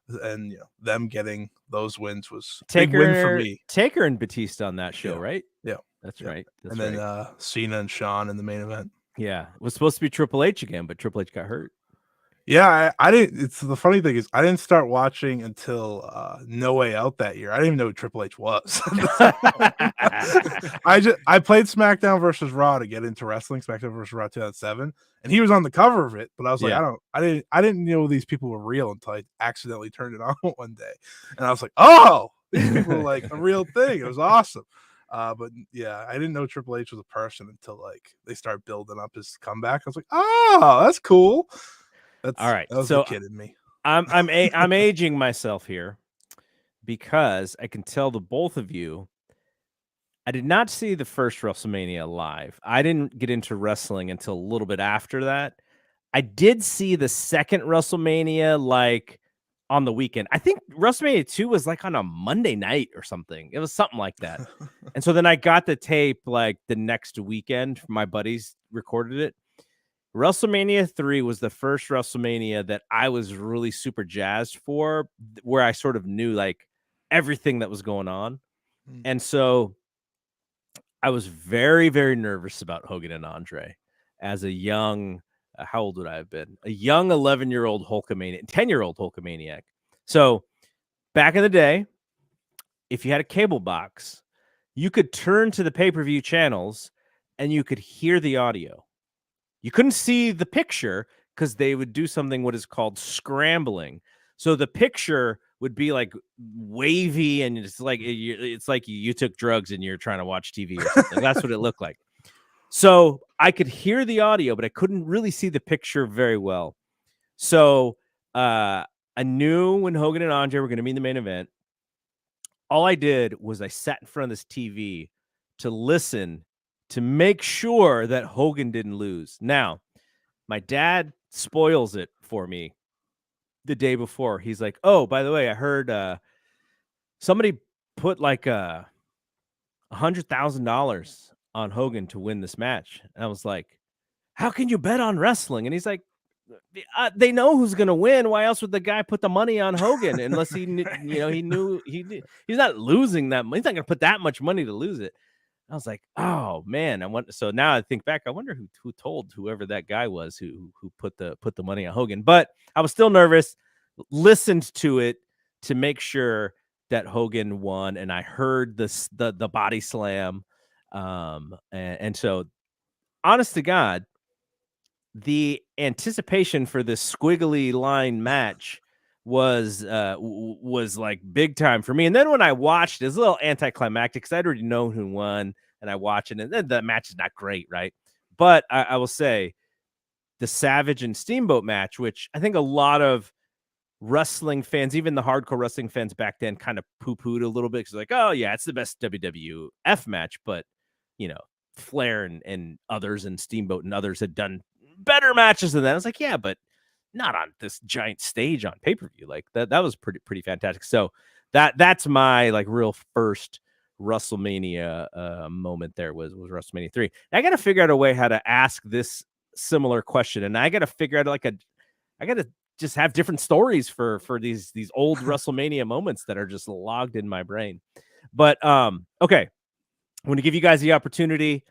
And them getting those wins was a big win for me. Taker and Batista on that show, right? Yeah. That's right. And then Cena and Shawn in the main event. Yeah. It was supposed to be Triple H again, but Triple H got hurt. Yeah, I didn't. It's the funny thing is I didn't start watching until No Way Out that year. I didn't even know who Triple H was. I played SmackDown versus Raw to get into wrestling, SmackDown versus Raw 2007, and he was on the cover of it. But I was like, I didn't know these people were real until I accidentally turned it on one day, and I was like, oh, these people were a real thing. It was awesome. But yeah, I didn't know Triple H was a person until they started building up his comeback. I was like, oh, that's cool. All right. That was so the kid in me. I'm aging myself here because I can tell the both of you. I did not see the first WrestleMania live. I didn't get into wrestling until a little bit after that. I did see the second WrestleMania on the weekend. I think WrestleMania 2 was on a Monday night or something. It was something like that. And so then I got the tape the next weekend. My buddies recorded it. WrestleMania 3 was the first WrestleMania that I was really super jazzed for, where I sort of knew everything that was going on. And so I was very, very nervous about Hogan and Andre as a young, how old would I have been? A young 11-year-old Hulkamaniac, 10-year-old Hulkamaniac. So back in the day, if you had a cable box, you could turn to the pay-per-view channels and you could hear the audio. you couldn't see the picture because they would do something what is called scrambling. So the picture would be like wavy, and it's like you took drugs and you're trying to watch TV or something. That's what it looked like. So I could hear the audio, but I couldn't really see the picture very well. So I knew when Hogan and Andre were going to be in the main event. All I did was I sat in front of this TV to listen to make sure that Hogan didn't lose. Now, my dad spoils it for me the day before. He's like, "Oh, by the way, I heard somebody put like $100,000 on Hogan to win this match." And I was like, "How can you bet on wrestling?" And he's like, they know who's going to win. Why else would the guy put the money on Hogan unless he knew he's not losing that money. He's not going to put that much money to lose it. I was like, oh man. So now I think back, I wonder who told whoever that guy was who put the money on Hogan. But I was still nervous, listened to it to make sure that Hogan won, and I heard the body slam. And so honest to God, the anticipation for this squiggly line match was like big time for me. And then when I watched it, was a little anticlimactic because I'd already known who won, and I watched it, and then the match is not great, right? But I will say the Savage and Steamboat match, which I think a lot of wrestling fans, even the hardcore wrestling fans back then, kind of poo-pooed a little bit because like, oh yeah, it's the best WWF match, but Flair and others and Steamboat and others had done better matches than that. I was like, yeah, but not on this giant stage on pay-per-view. Like that was pretty fantastic. So that's my like real first WrestleMania moment there was WrestleMania 3. And I got to figure out a way how to ask this similar question. And I got to figure out I got to just have different stories for these old WrestleMania moments that are just logged in my brain. But okay. I want to give you guys the opportunity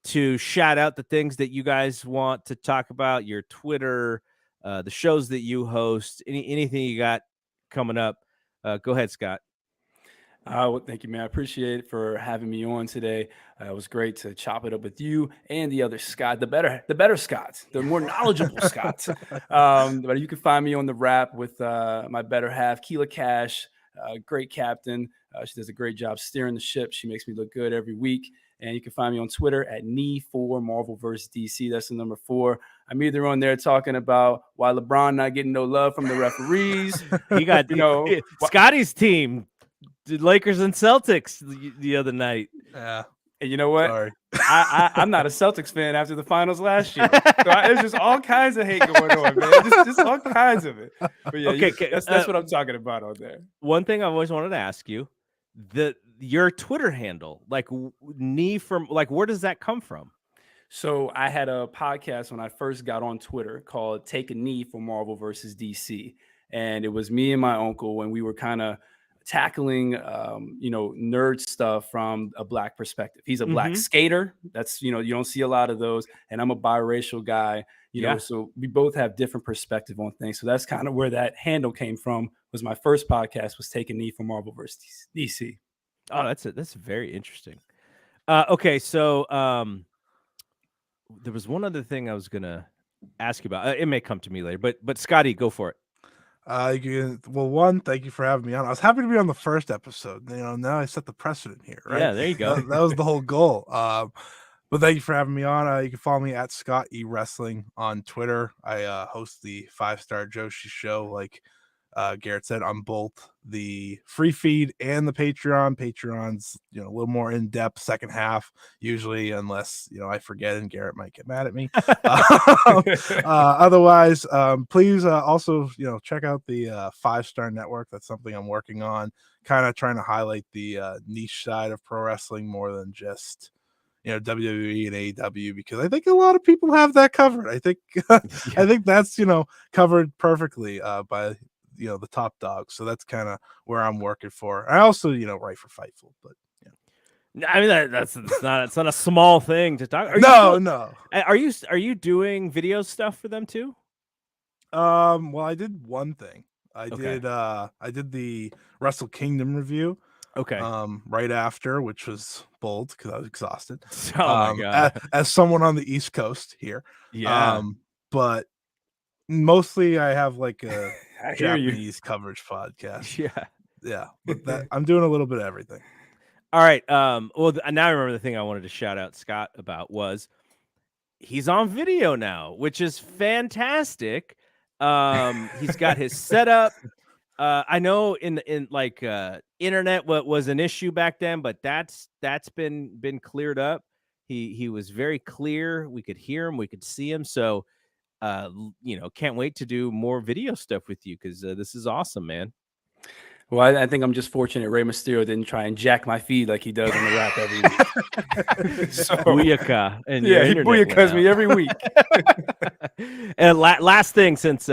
to shout out the things that you guys want to talk about, your Twitter, the shows that you host, anything you got coming up. Go ahead, Scott. Well, thank you, man. I appreciate it for having me on today. It was great to chop it up with you and the other Scott, the better Scots, the more knowledgeable Scots. But you can find me on the Wrap with my better half, Keela Cash, great captain. She does a great job steering the ship. She makes me look good every week. And you can find me on Twitter at Knee4 Marvel vs. DC. That's the number 4. I'm either on there talking about why LeBron not getting no love from the referees. He got Scotty's team, the Lakers and Celtics the other night. Yeah. And you know what? Sorry. I'm not a Celtics fan after the finals last year. So there's just all kinds of hate going on, man. Just all kinds of it. But yeah, okay, that's what I'm talking about on there. One thing I've always wanted to ask you, your Twitter handle, like knee from, like, where does that come from? So I had a podcast when I first got on Twitter called Take a Knee for Marvel versus DC. And it was me and my uncle, and we were kind of tackling, nerd stuff from a Black perspective. He's a Black skater. That's, you don't see a lot of those. And I'm a biracial guy, you know, so we both have different perspective on things. So that's kind of where that handle came from. Was my first podcast was Take a Knee for Marvel versus DC. Oh, that's very interesting. Okay. So, there was one other thing I was going to ask you about. It may come to me later, but Scotty, go for it. One, thank you for having me on. I was happy to be on the first episode. Now I set the precedent here, right? Yeah, there you go. That was the whole goal. But thank you for having me on. You can follow me at Scott E Wrestling on Twitter. I host the 5-Star Joshi show, like Garrett said, on both the free feed and the Patreon. Patreon's a little more in depth second half usually, unless I forget and Garrett might get mad at me. Otherwise, please also check out the 5-Star Network. That's something I'm working on, kind of trying to highlight the niche side of pro wrestling more than just WWE and AEW, because I think a lot of people have that covered. I think I think that's covered perfectly by the top dogs. So that's kind of where I'm working for. I also write for Fightful, but I mean it's not a small thing to talk. No. Are you doing video stuff for them too? Well, I did one thing. I did the Wrestle Kingdom review. Okay. Right after, which was bold because I was exhausted. Oh my God. As someone on the East Coast here. Yeah. But mostly I have like a I hear you. Japanese coverage podcast. Yeah. Yeah, but that I'm doing a little bit of everything. All right. Well, now I remember the thing I wanted to shout out Scott about was he's on video now, which is fantastic. He's got his setup. I know in like internet what was an issue back then, but that's been cleared up. He was very clear. We could hear him, we could see him. So can't wait to do more video stuff with you because this is awesome, man. Well, I think I'm just fortunate Rey Mysterio didn't try and jack my feed like he does on the rap every week. So, booyaka. And yeah, he booyakas me every week. And last thing, since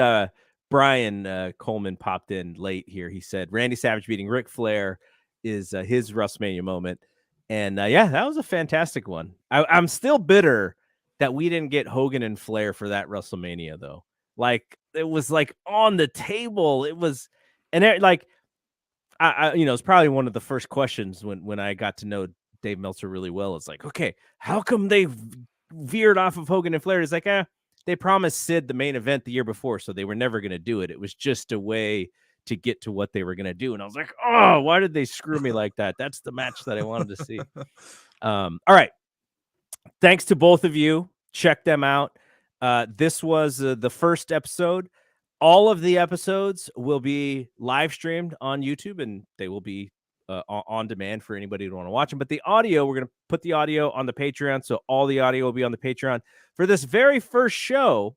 Brian Coleman popped in late here, he said Randy Savage beating Ric Flair is his WrestleMania moment. And yeah, that was a fantastic one. I'm still bitter that we didn't get Hogan and Flair for that WrestleMania, though. Like, it was like on the table. It was, and like, it's probably one of the first questions when I got to know Dave Meltzer really well. It's like, okay, how come they veered off of Hogan and Flair? It's like, they promised Sid the main event the year before, so they were never going to do it. It was just a way to get to what they were going to do. And I was like, oh, why did they screw me like that? That's the match that I wanted to see. All right. Thanks to both of you. Check them out. This was the first episode. All of the episodes will be live streamed on YouTube, and they will be on demand for anybody who want to watch them. But the audio, we're going to put the audio on the Patreon, so all the audio will be on the Patreon. For this very first show,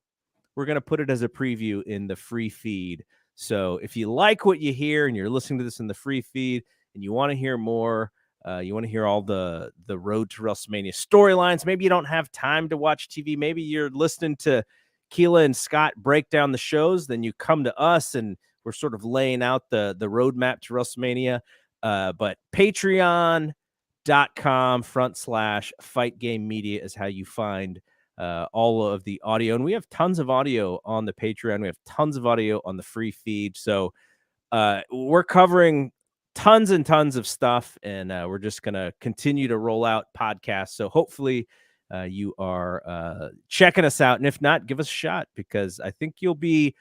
we're going to put it as a preview in the free feed. So if you like what you hear and you're listening to this in the free feed and you want to hear more, you want to hear all the Road to WrestleMania storylines, maybe you don't have time to watch TV, maybe you're listening to Keela and Scott break down the shows, then you come to us and we're sort of laying out the roadmap to WrestleMania. But patreon.com/Fight Game Media is how you find all of the audio. And we have tons of audio on the Patreon. We have tons of audio on the free feed. So we're covering tons and tons of stuff, and we're just going to continue to roll out podcasts. So hopefully you are checking us out. And if not, give us a shot, because I think you'll be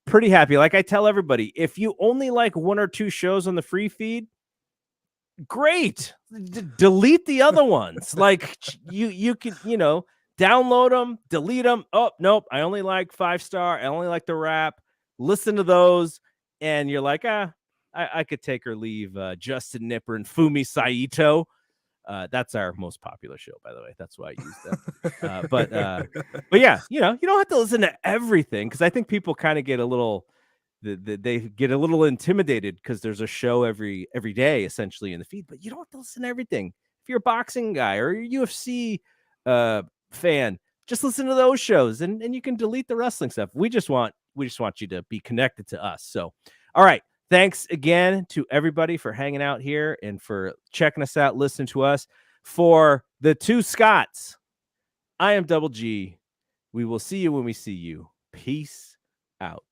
pretty happy. Like I tell everybody, if you only like one or two shows on the free feed, great. Delete the other ones. Like you can, download them, delete them. Oh, nope. I only like 5-star. I only like the rap. Listen to those. And you're like, I could take or leave Justin Nipper and Fumi Saito. That's our most popular show, by the way. That's why I use them. But yeah, you don't have to listen to everything, because I think people kind of get a little, they get a little intimidated because there's a show every day essentially in the feed. But you don't have to listen to everything. If you're a boxing guy or a UFC fan, just listen to those shows, and you can delete the wrestling stuff. We just want you to be connected to us. So, all right. Thanks again to everybody for hanging out here and for checking us out, listening to us. For the two Scotts, I am Double G. We will see you when we see you. Peace out.